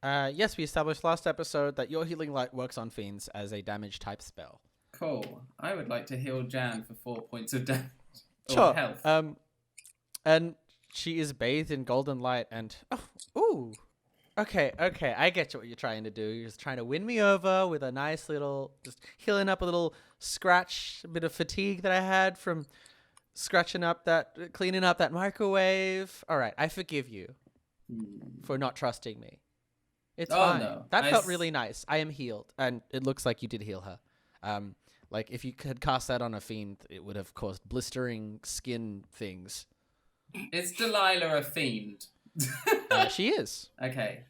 Yes, we established last episode that your Healing Light works on fiends as a damage type spell. Cool. I would like to heal Jan for 4 points of damage. Sure. Health. And she is bathed in golden light and... ooh. Okay, I get what you're trying to do. You're just trying to win me over with a nice little... Just healing up a little scratch, a bit of fatigue that I had from cleaning up that microwave. All right, I forgive you for not trusting me. It's fine. No. That felt really nice. I am healed. And it looks like you did heal her. Like, if you had cast that on a fiend, it would have caused blistering skin things. Is Delilah a fiend? She is. Okay.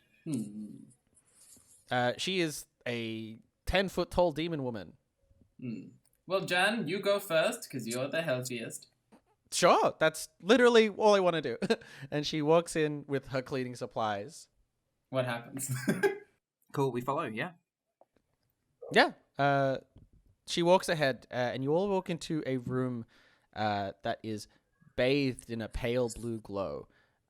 She is a 10-foot tall demon woman. Well, Jan, you go first, because you're the healthiest. Sure, that's literally all I want to do. And she walks in with her cleaning supplies. What happens? Cool, we follow, yeah. Yeah. She walks ahead, and you all walk into a room that is bathed in a pale blue glow.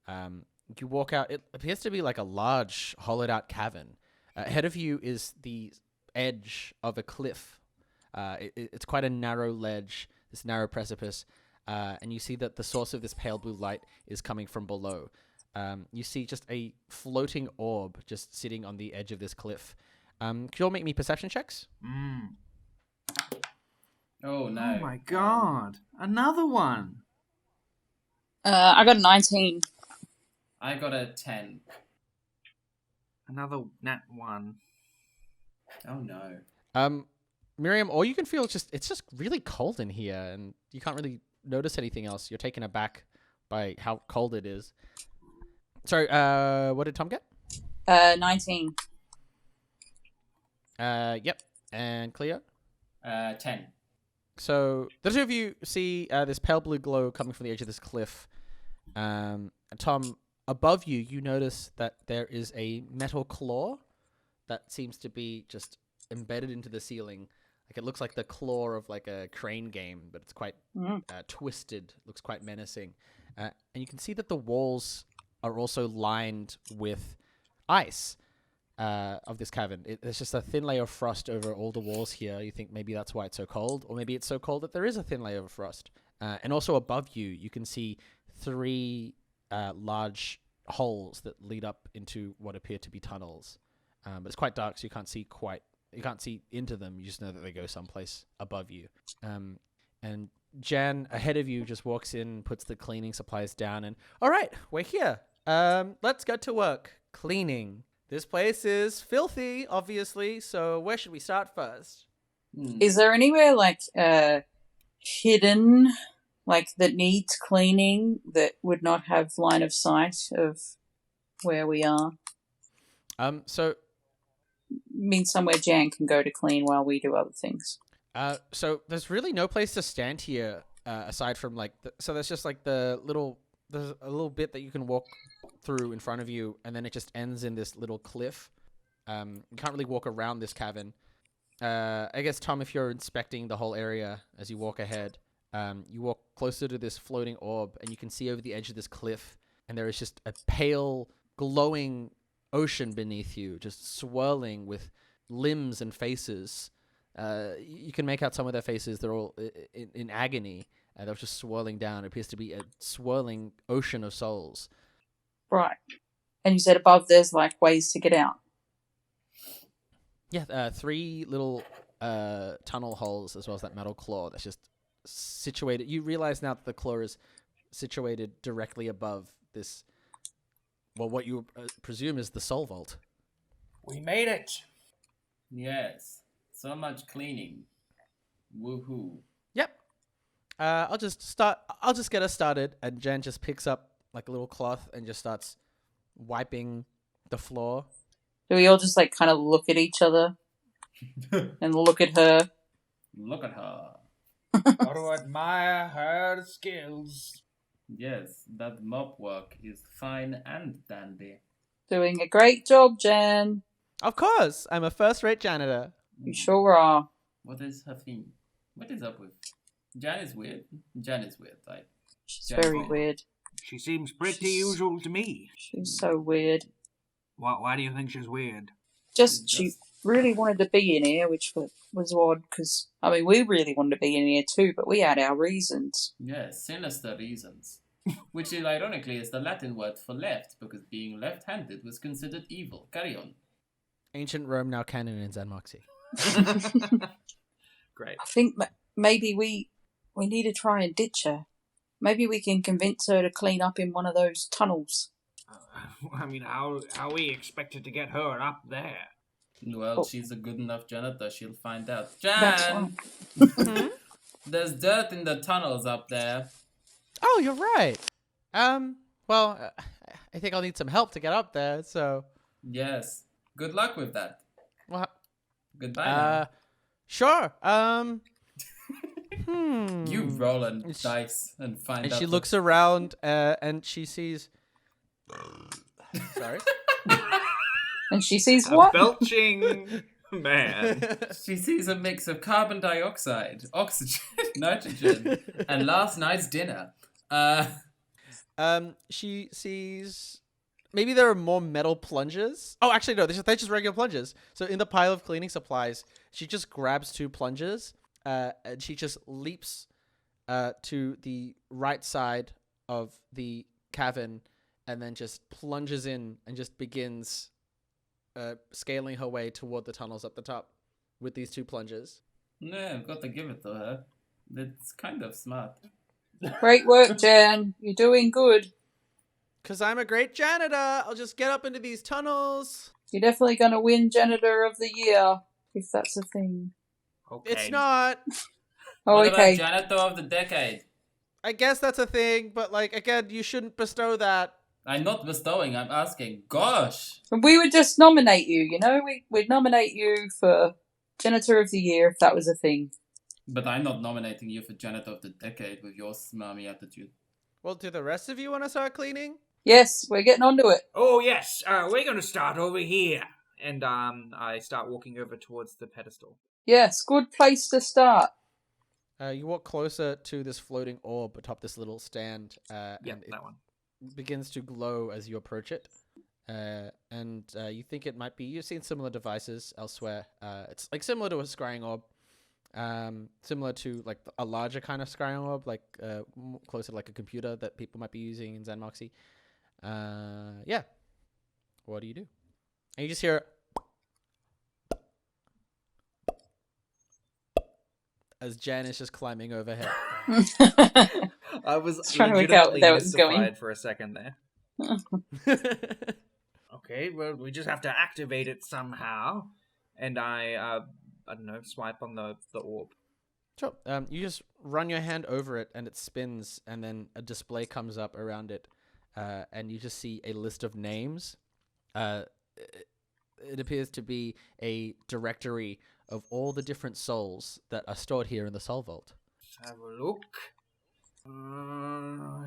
You walk out. It appears to be like a large, hollowed-out cavern. Ahead of you is the edge of a cliff. It's quite a narrow ledge, this narrow precipice, and you see that the source of this pale blue light is coming from below. You see just a floating orb just sitting on the edge of this cliff. Can you all make me perception checks? Oh, no. Oh my god. Another one. I got a 19. I got a 10. Another nat 1. Oh, no. Miriam, all you can feel is it's just really cold in here, and you can't really notice anything else. You're taken aback by how cold it is. Sorry, what did Tom get? 19. Yep. And Cleo? 10. So the two of you see this pale blue glow coming from the edge of this cliff. And Tom, above you, you notice that there is a metal claw that seems to be just embedded into the ceiling. Like it looks like the claw of like a crane game, but it's quite twisted. Looks quite menacing. And you can see that the walls are also lined with ice of this cavern. There's just a thin layer of frost over all the walls here. You think maybe that's why it's so cold, or maybe it's so cold that there is a thin layer of frost. And also above you, you can see 3 large holes that lead up into what appear to be tunnels. But it's quite dark, so you can't see into them. You just know that they go someplace above you. And Jan, ahead of you, just walks in, puts the cleaning supplies down, and all right, we're here. Let's get to work. Cleaning. This place is filthy, obviously, so where should we start first? Is there anywhere like hidden, like that needs cleaning that would not have line of sight of where we are? So I mean, somewhere Jan can go to clean while we do other things. So there's really no place to stand here aside from like so there's just like there's a little bit that you can walk through in front of you, and then it just ends in this little cliff. You can't really walk around this cavern. I guess, Tom, if you're inspecting the whole area as you walk ahead, you walk closer to this floating orb, and you can see over the edge of this cliff, and there is just a pale, glowing ocean beneath you, just swirling with limbs and faces. You can make out some of their faces. They're all in agony. They're just swirling down. It appears to be a swirling ocean of souls. Right. And you said above there's like ways to get out. Yeah, 3 little tunnel holes as well as that metal claw that's just situated. You realize now that the claw is situated directly above this, well, what you presume is the soul vault. We made it. Yes. So much cleaning. Woohoo. Yep. I'll just get us started, and Jen just picks up like a little cloth and just starts wiping the floor. Do we all just like kind of look at each other and look at her? Look at her. Got to admire her skills. Yes, that mop work is fine and dandy. Doing a great job, Jan. Of course, I'm a first-rate janitor. You sure are. What is her theme? What is up with... Jan is weird. Like, She's Jan's very weird. She seems pretty usual to me. She's so weird. Why do you think she's weird? She really wanted to be in here, which was odd, because, I mean, we really wanted to be in here too, but we had our reasons. yes, sinister reasons. Which, ironically, is the Latin word for left, because being left-handed was considered evil. Carry on. Ancient Rome, now canon in xan'moxie. Great. I think maybe we need to try and ditch her. Maybe we can convince her to clean up in one of those tunnels. I mean, how we expected to get her up there? Well, she's a good enough janitor, she'll find out. That's Jan! There's dirt in the tunnels up there. Oh, you're right. Well, I think I'll need some help to get up there. So, Yes. Good luck with that. well, Goodbye now. sure. You roll a dice and find And out. she looks around and she sees. Sorry. And she sees A what? belching man. She sees a mix of carbon dioxide, oxygen, nitrogen, and last night's dinner. She sees. Maybe there are more metal plungers. Oh, actually, no. They're just regular plungers. So in the pile of cleaning supplies, she just grabs 2 plungers, and she just leaps to the right side of the cavern, and then just plunges in and just begins scaling her way toward the tunnels up the top with these 2 plungers. Yeah, I've got to give it to her. It's kind of smart. Great work, Jan. You're doing good. Because I'm a great janitor. I'll just get up into these tunnels. You're definitely going to win Janitor of the Year, if that's a thing. Okay. It's not. Oh, What okay. about Janitor of the Decade? I guess that's a thing, but like again, you shouldn't bestow that. I'm not bestowing, I'm asking. Gosh! We would just nominate you, you know? We'd nominate you for Janitor of the Year if that was a thing. But I'm not nominating you for Janitor of the Decade with your smarmy attitude. Well, do the rest of you want to start cleaning? Yes, we're getting onto it. Oh yes, we're gonna start over here. And I start walking over towards the pedestal. Yes, good place to start. You walk closer to this floating orb atop this little stand, Yep, and it that one. begins to glow as you approach it. And you think it might be. You've seen similar devices elsewhere. It's like similar to a scrying orb, similar to like a larger kind of scrying orb, like closer to like a computer that people might be using in xan'moxie. Yeah. What do you do? And you just hear as Jan is just climbing overhead. I was trying to work out where that was going. mystified for a second there. Okay, well, we just have to activate it somehow. And I don't know, swipe on the orb. Sure. You just run your hand over it and it spins, and then a display comes up around it, and you just see a list of names. It appears to be a directory of all the different souls that are stored here in the Soul Vault. Let's have a look.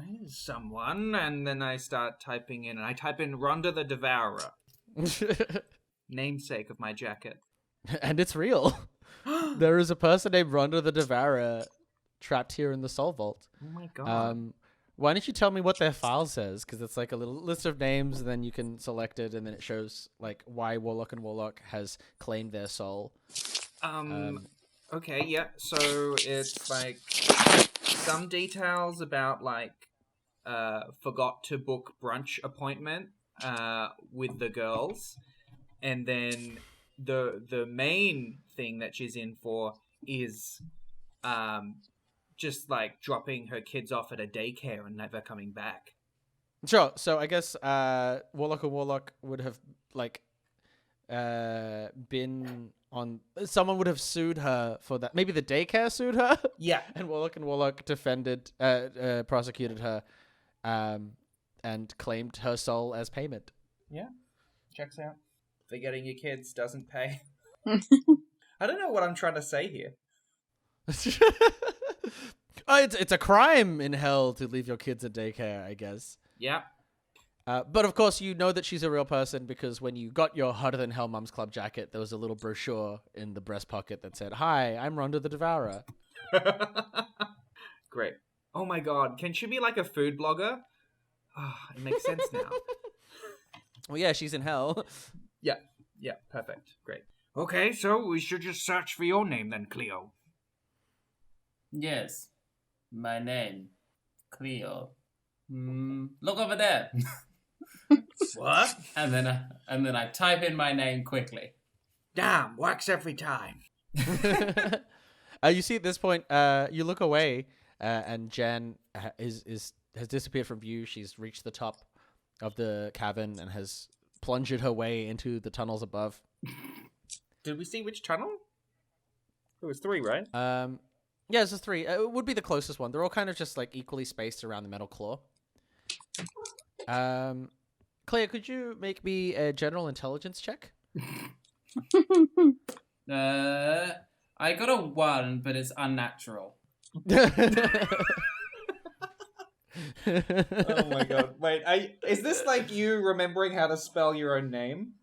Here's someone, and then I start typing in, and I type in Rhonda the Devourer, namesake of my jacket. And it's real. There is a person named Rhonda the Devourer trapped here in the Soul Vault. Oh my god. Why don't you tell me what their file says? Because it's like a little list of names, and then you can select it, and then it shows like why Warlock and Warlock has claimed their soul. Okay, yeah, so it's like some details about like forgot to book brunch appointment with the girls, and then the main thing that she's in for is just like dropping her kids off at a daycare and never coming back. Sure. So I guess Warlock and Warlock would have like been on. Someone would have sued her for that. Maybe the daycare sued her. Yeah. And Warlock defended, prosecuted her, and claimed her soul as payment. Yeah. Checks out. Forgetting your kids doesn't pay. I don't know what I'm trying to say here. It's a crime in hell to leave your kids at daycare, I guess. Yeah. But of course, you know that she's a real person because when you got your Hotter Than Hell Mum's Club jacket, there was a little brochure in the breast pocket that said, "Hi, I'm Rhonda the Devourer." Great. Oh my god, can she be like a food blogger? Oh, it makes sense now. Well, yeah, she's in hell. Yeah, perfect. Great. Okay, so we should just search for your name then, Cleo. Yes. My name. Cleo. Look over there. What? And then I type in my name quickly. Damn, works every time. You see at this point, you look away, and Jan has disappeared from view. She's reached the top of the cavern and has plunged her way into the tunnels above. Did we see which tunnel? It was 3, right? Yeah, it's a 3. It would be the closest one. They're all kind of just like equally spaced around the metal claw. Cleo, could you make me a general intelligence check? I got a 1, but it's unnatural. Oh my god. Wait, is this like you remembering how to spell your own name?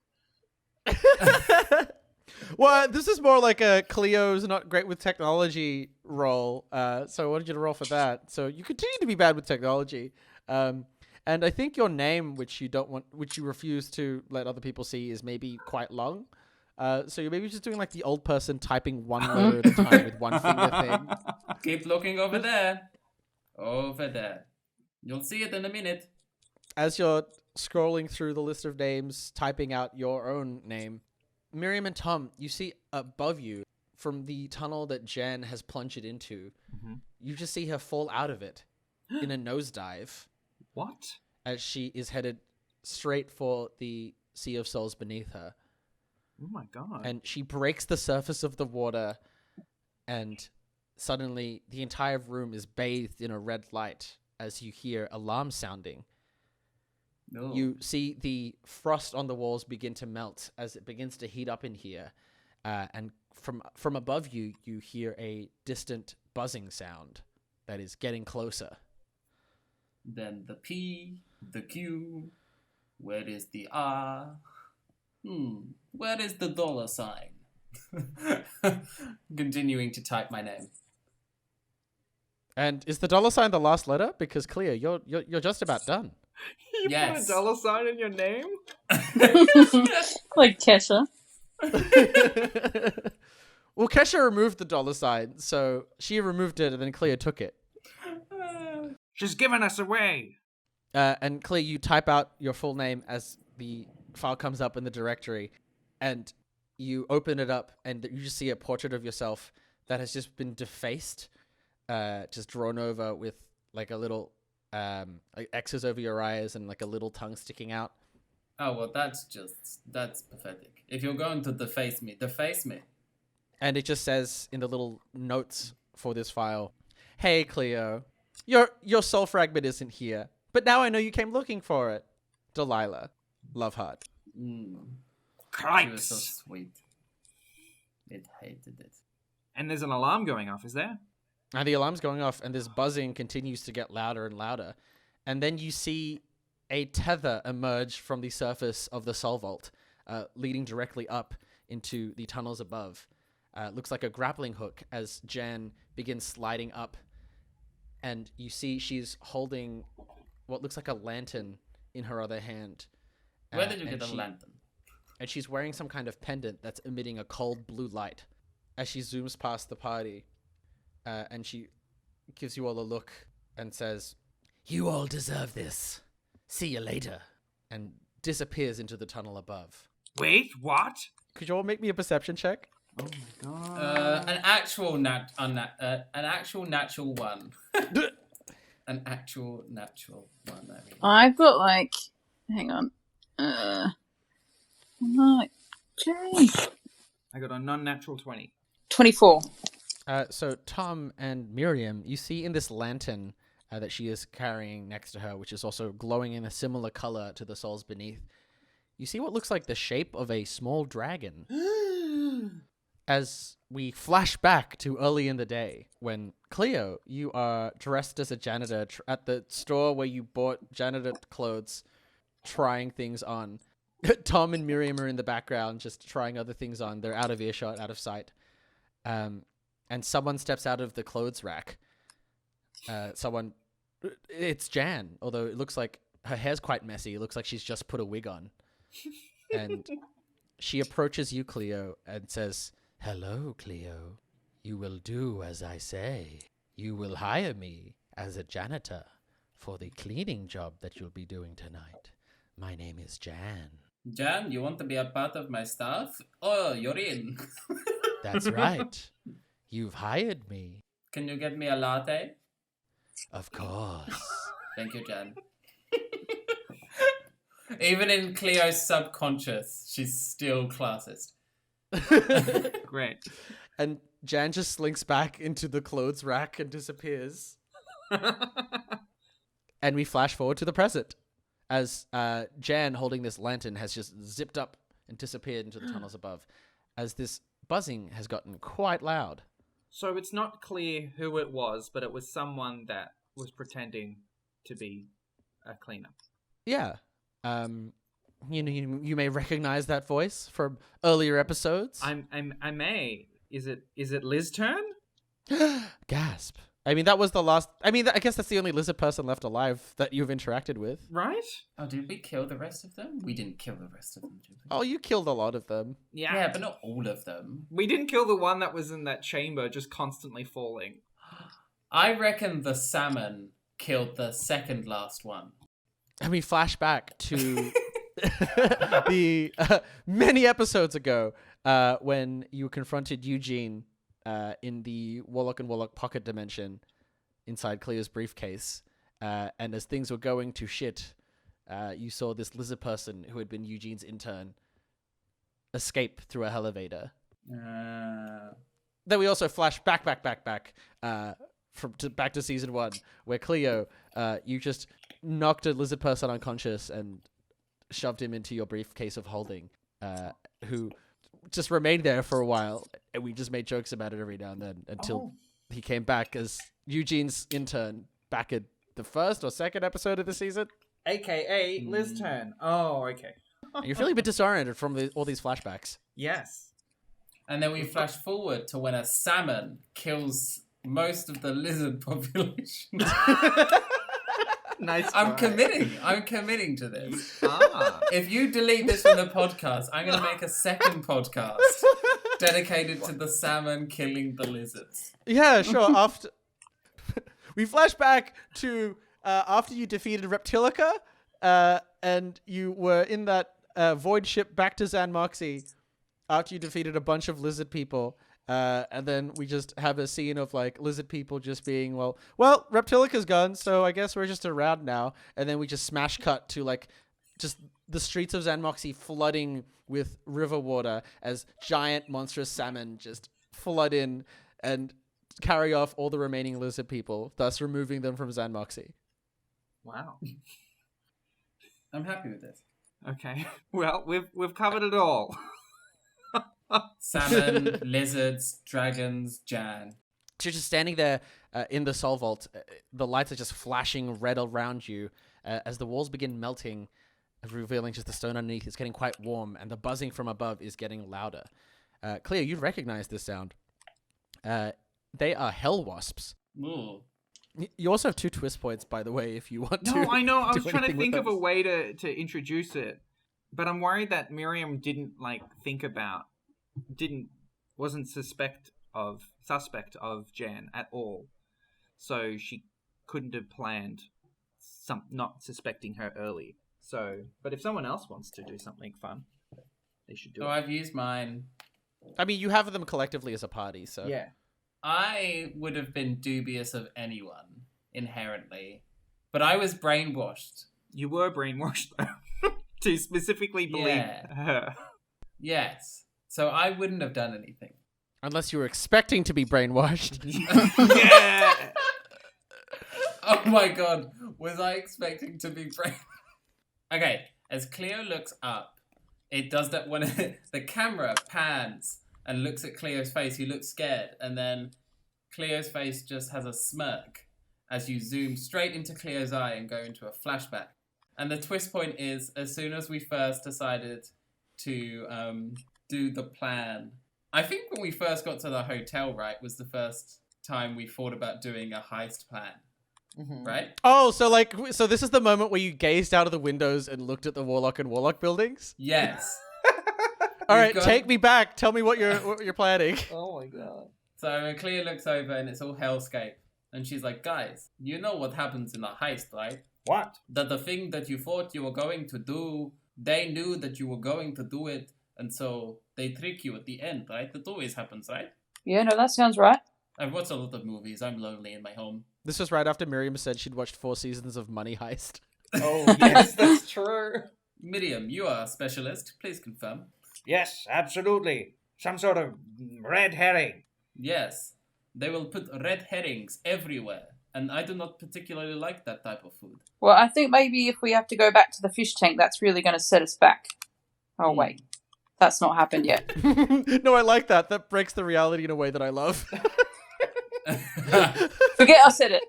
Well, this is more like a Cleo's not great with technology roll. So I wanted you to roll for that. So you continue to be bad with technology. And I think your name, which you refuse to let other people see, is maybe quite long. So you're maybe just doing like the old person typing one letter at a time with one finger thing. Keep looking over there. Over there. You'll see it in a minute. As you're scrolling through the list of names, typing out your own name, Miriam and Tom, you see above you from the tunnel that Jan has plunged into, you just see her fall out of it in a nosedive. What? As she is headed straight for the Sea of Souls beneath her. Oh my god. And she breaks the surface of the water, and suddenly the entire room is bathed in a red light as you hear alarm sounding. No. You see the frost on the walls begin to melt as it begins to heat up in here. And from above you, you hear a distant buzzing sound that is getting closer. Then the P, the Q, where is the R? Where is the $sign? Continuing to type my name. And is the $sign the last letter? Because Cleo, you're just about done. You Yes. put a $sign in your name? Like Kesha. Well, Kesha removed the $sign, so she removed it, and then Cleo took it. She's giving us away. And Cleo, you type out your full name as the file comes up in the directory, and you open it up, and you just see a portrait of yourself that has just been defaced, just drawn over with like a little like X's over your eyes and like a little tongue sticking out. Oh, well, that's pathetic. If you're going to deface me, deface me. And it just says in the little notes for this file, "Hey, Cleo, your soul fragment isn't here, but now I know you came looking for it. Delilah, love heart." She was so Cripes. sweet. It hated it. And there's an alarm going off, is there? And the alarm's going off, and this buzzing continues to get louder and louder. And then you see a tether emerge from the surface of the soul vault, leading directly up into the tunnels above. Looks like a grappling hook as Jan begins sliding up. And you see she's holding what looks like a lantern in her other hand. Where did you get the lantern? And she's wearing some kind of pendant that's emitting a cold blue light as she zooms past the party. And she gives you all a look and says, "You all deserve this. See you later." And disappears into the tunnel above. Wait, what? Could you all make me a perception check? Oh my god. An actual natural one. An actual natural one. I mean. I've got like, hang on. Okay. I got a non-natural 20. 24. So Tom and Miriam, you see in this lantern that she is carrying next to her, which is also glowing in a similar color to the souls beneath, you see what looks like the shape of a small dragon. As we flash back to early in the day, when Cleo, you are dressed as a janitor at the store where you bought janitor clothes, trying things on. Tom and Miriam are in the background, just trying other things on. They're out of earshot, out of sight. And someone steps out of the clothes rack. It's Jan, although it looks like her hair's quite messy. It looks like she's just put a wig on. And she approaches you, Cleo, and says, "Hello, Cleo. You will do as I say. You will hire me as a janitor for the cleaning job that you'll be doing tonight. My name is Jan." Jan, you want to be a part of my staff? Oh, you're in. That's right. You've hired me. Can you get me a latte? Of course. Thank you, Jan. Even in Cleo's subconscious, she's still classist. Great. And Jan just slinks back into the clothes rack and disappears. And we flash forward to the present. as Jan, holding this lantern, has just zipped up and disappeared into the tunnels above, as this buzzing has gotten quite loud. So it's not clear who it was, but it was someone that was pretending to be a cleaner. Yeah. You may recognize that voice from earlier episodes. I may. Is it Liz's turn? Gasp. I mean, that was the last... I mean, I guess that's the only lizard person left alive that you've interacted with. Right? Oh, did we kill the rest of them? We didn't kill the rest of them, did we? Oh, you killed a lot of them. Yeah, but not all of them. We didn't kill the one that was in that chamber, just constantly falling. I reckon the salmon killed the second last one. And we flash back to the many episodes ago when you confronted Eugene in the Warlock and Warlock pocket dimension inside Cleo's briefcase. And as things were going to shit, you saw this lizard person who had been Eugene's intern escape through a elevator. Then we also flash back back to season 1, where Cleo, you just knocked a lizard person unconscious and shoved him into your briefcase of holding, who just remained there for a while, and we just made jokes about it every now and then until he came back as Eugene's intern back at the first or second episode of the season. AKA Liz's turn. Oh, okay. You're feeling a bit disoriented from all these flashbacks. Yes. And then we flash forward to when a salmon kills most of the lizard population. Nice. I'm committing to this. If you delete this from the podcast, I'm going to make a second podcast dedicated to the salmon killing the lizards. Yeah, sure. After we flash back to after you defeated Reptilica, and you were in that void ship back to xan'moxie after you defeated a bunch of lizard people. And then we just have a scene of like lizard people just being, well, Reptilica's gone, so I guess we're just around now. And then we just smash cut to like just the streets of xan'moxie flooding with river water as giant monstrous salmon just flood in and carry off all the remaining lizard people, thus removing them from xan'moxie. Wow. I'm happy with this. Okay. Well, we've covered it all. Salmon, lizards, dragons, Jan. So you're just standing there in the Soul Vault. The lights are just flashing red around you as the walls begin melting, revealing just the stone underneath. It's getting quite warm, and the buzzing from above is getting louder. Cleo, you recognize this sound. They are hell wasps. Ooh. You also have 2 twist points, by the way, if you want to. No, I know. I was trying to think of a them. way to introduce it, but I'm worried that Miriam wasn't suspect of Jan at all, so she couldn't have planned not suspecting her early. So, but if someone else wants to do something fun, they should do it. I've used mine. I mean, you have them collectively as a party, so Yeah. I would have been dubious of anyone inherently, but I was brainwashed. You were brainwashed though to specifically believe her. Yes. So I wouldn't have done anything. unless you were expecting to be brainwashed. Yeah. Oh my god, was I expecting to be brainwashed? Okay, as Cleo looks up, it does that when the camera pans and looks at Cleo's face. You look scared, and then Cleo's face just has a smirk as you zoom straight into Cleo's eye and go into a flashback. And the twist point is, as soon as we first decided to do the plan, I think when we first got to the hotel, right, was the first time we thought about doing a heist plan. Mm-hmm. Right? Oh, so this is the moment where you gazed out of the windows and looked at the Warlock and Warlock buildings? Yes. All right, take me back. Tell me what you're planning. Oh my god. So when Cleo looks over and it's all Hellscape, and she's like, guys, you know what happens in a heist, right? What? That the thing that you thought you were going to do, they knew that you were going to do it, and so they trick you at the end, right? That always happens, right? Yeah, no, that sounds right. I've watched a lot of movies. I'm lonely in my home. This was right after Miriam said she'd watched 4 seasons of Money Heist. Oh, yes, that's true. Miriam, you are a specialist. Please confirm. Yes, absolutely. Some sort of red herring. Yes. They will put red herrings everywhere. And I do not particularly like that type of food. Well, I think maybe if we have to go back to the fish tank, that's really going to set us back. Oh, wait. That's not happened yet. No, I like that. That breaks the reality in a way that I love. Forget I said it.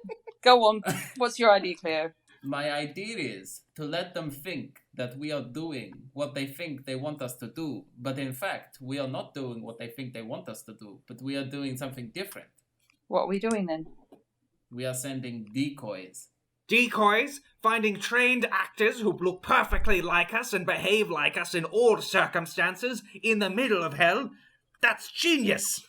Go on. What's your idea, Cleo? My idea is to let them think that we are doing what they think they want us to do, but in fact, we are not doing what they think they want us to do, but we are doing something different. What are we doing then? We are sending decoys. Decoys? Finding trained actors who look perfectly like us and behave like us in all circumstances in the middle of hell? That's genius!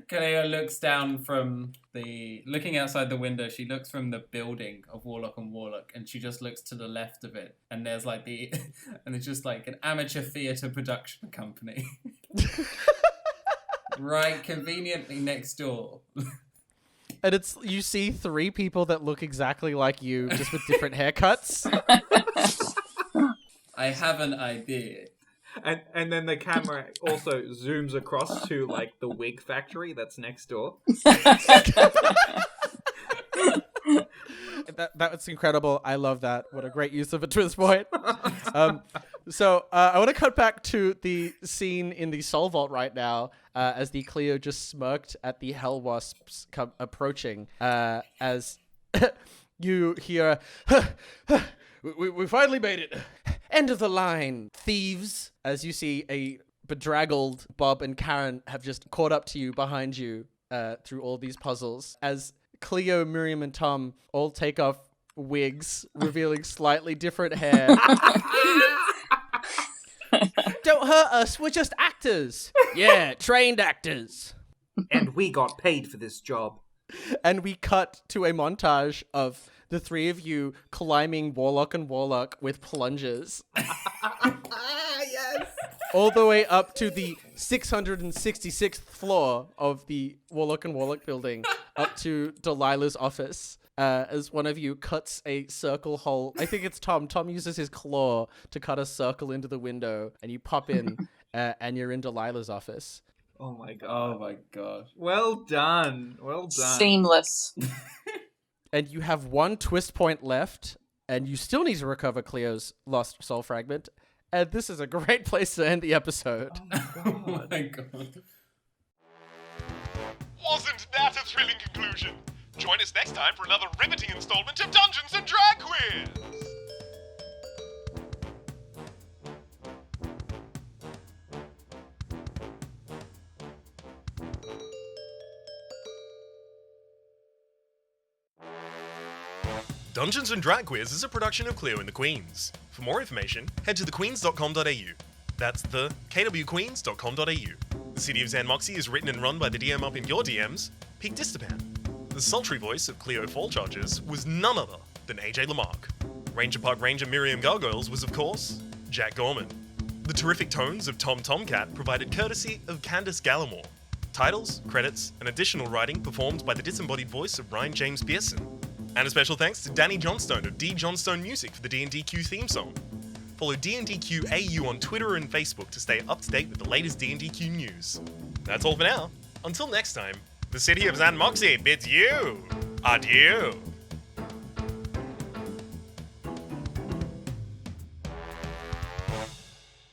Cleo looks down from looking outside the window, she looks from the building of Warlock and Warlock, and she just looks to the left of it, and there's like and it's just like an amateur theatre production company. Right, conveniently next door. And you see 3 people that look exactly like you, just with different haircuts. I have an idea. And then the camera also zooms across to, like, the wig factory that's next door. That was incredible. I love that. What a great use of a twist point. So I want to cut back to the scene in the Soul Vault right now, as the Cleo just smirked at the Hell Wasps approaching, as you hear, we finally made it. End of the line, thieves. As you see a bedraggled Bob and Karen have just caught up to you behind you through all these puzzles, as Cleo, Miriam, and Tom all take off wigs, revealing slightly different hair. Don't hurt us, we're just actors. Yeah, trained actors. And we got paid for this job. And we cut to a montage of the 3 of you climbing Warlock and Warlock with plungers. Yes! All the way up to the 666th floor of the Warlock and Warlock building, up to Delilah's office. As one of you cuts a circle hole. I think it's Tom. Tom uses his claw to cut a circle into the window, and you pop in, and you're in Delilah's office. Oh my god. Oh my god. Well done. Well done. Seamless. And you have 1 twist point left, and you still need to recover Cleo's lost soul fragment. And this is a great place to end the episode. Oh my god. Wasn't that a thrilling conclusion? Join us next time for another riveting installment of Dungeons and Drag Quiz! Dungeons and Drag Quiz is a production of Cleo and the Queens. For more information, head to thequeens.com.au. That's the kwqueens.com.au. The City of xan'moxie is written and run by the DM up in your DMs, Peak Distapan. The sultry voice of Cleo Fallcharges was none other than AJ Lamarck. Ranger Park Ranger Miriam Gargoyles was, of course, Jack Gorman. The terrific tones of Tomcat provided courtesy of Candace Gallimore. Titles, credits, and additional writing performed by the disembodied voice of Ryan James Pearson. And a special thanks to Danny Johnstone of D Johnstone Music for the D&DQ theme song. Follow D&DQ AU on Twitter and Facebook to stay up to date with the latest D&DQ news. That's all for now. Until next time, the City of xan'moxie bids you adieu.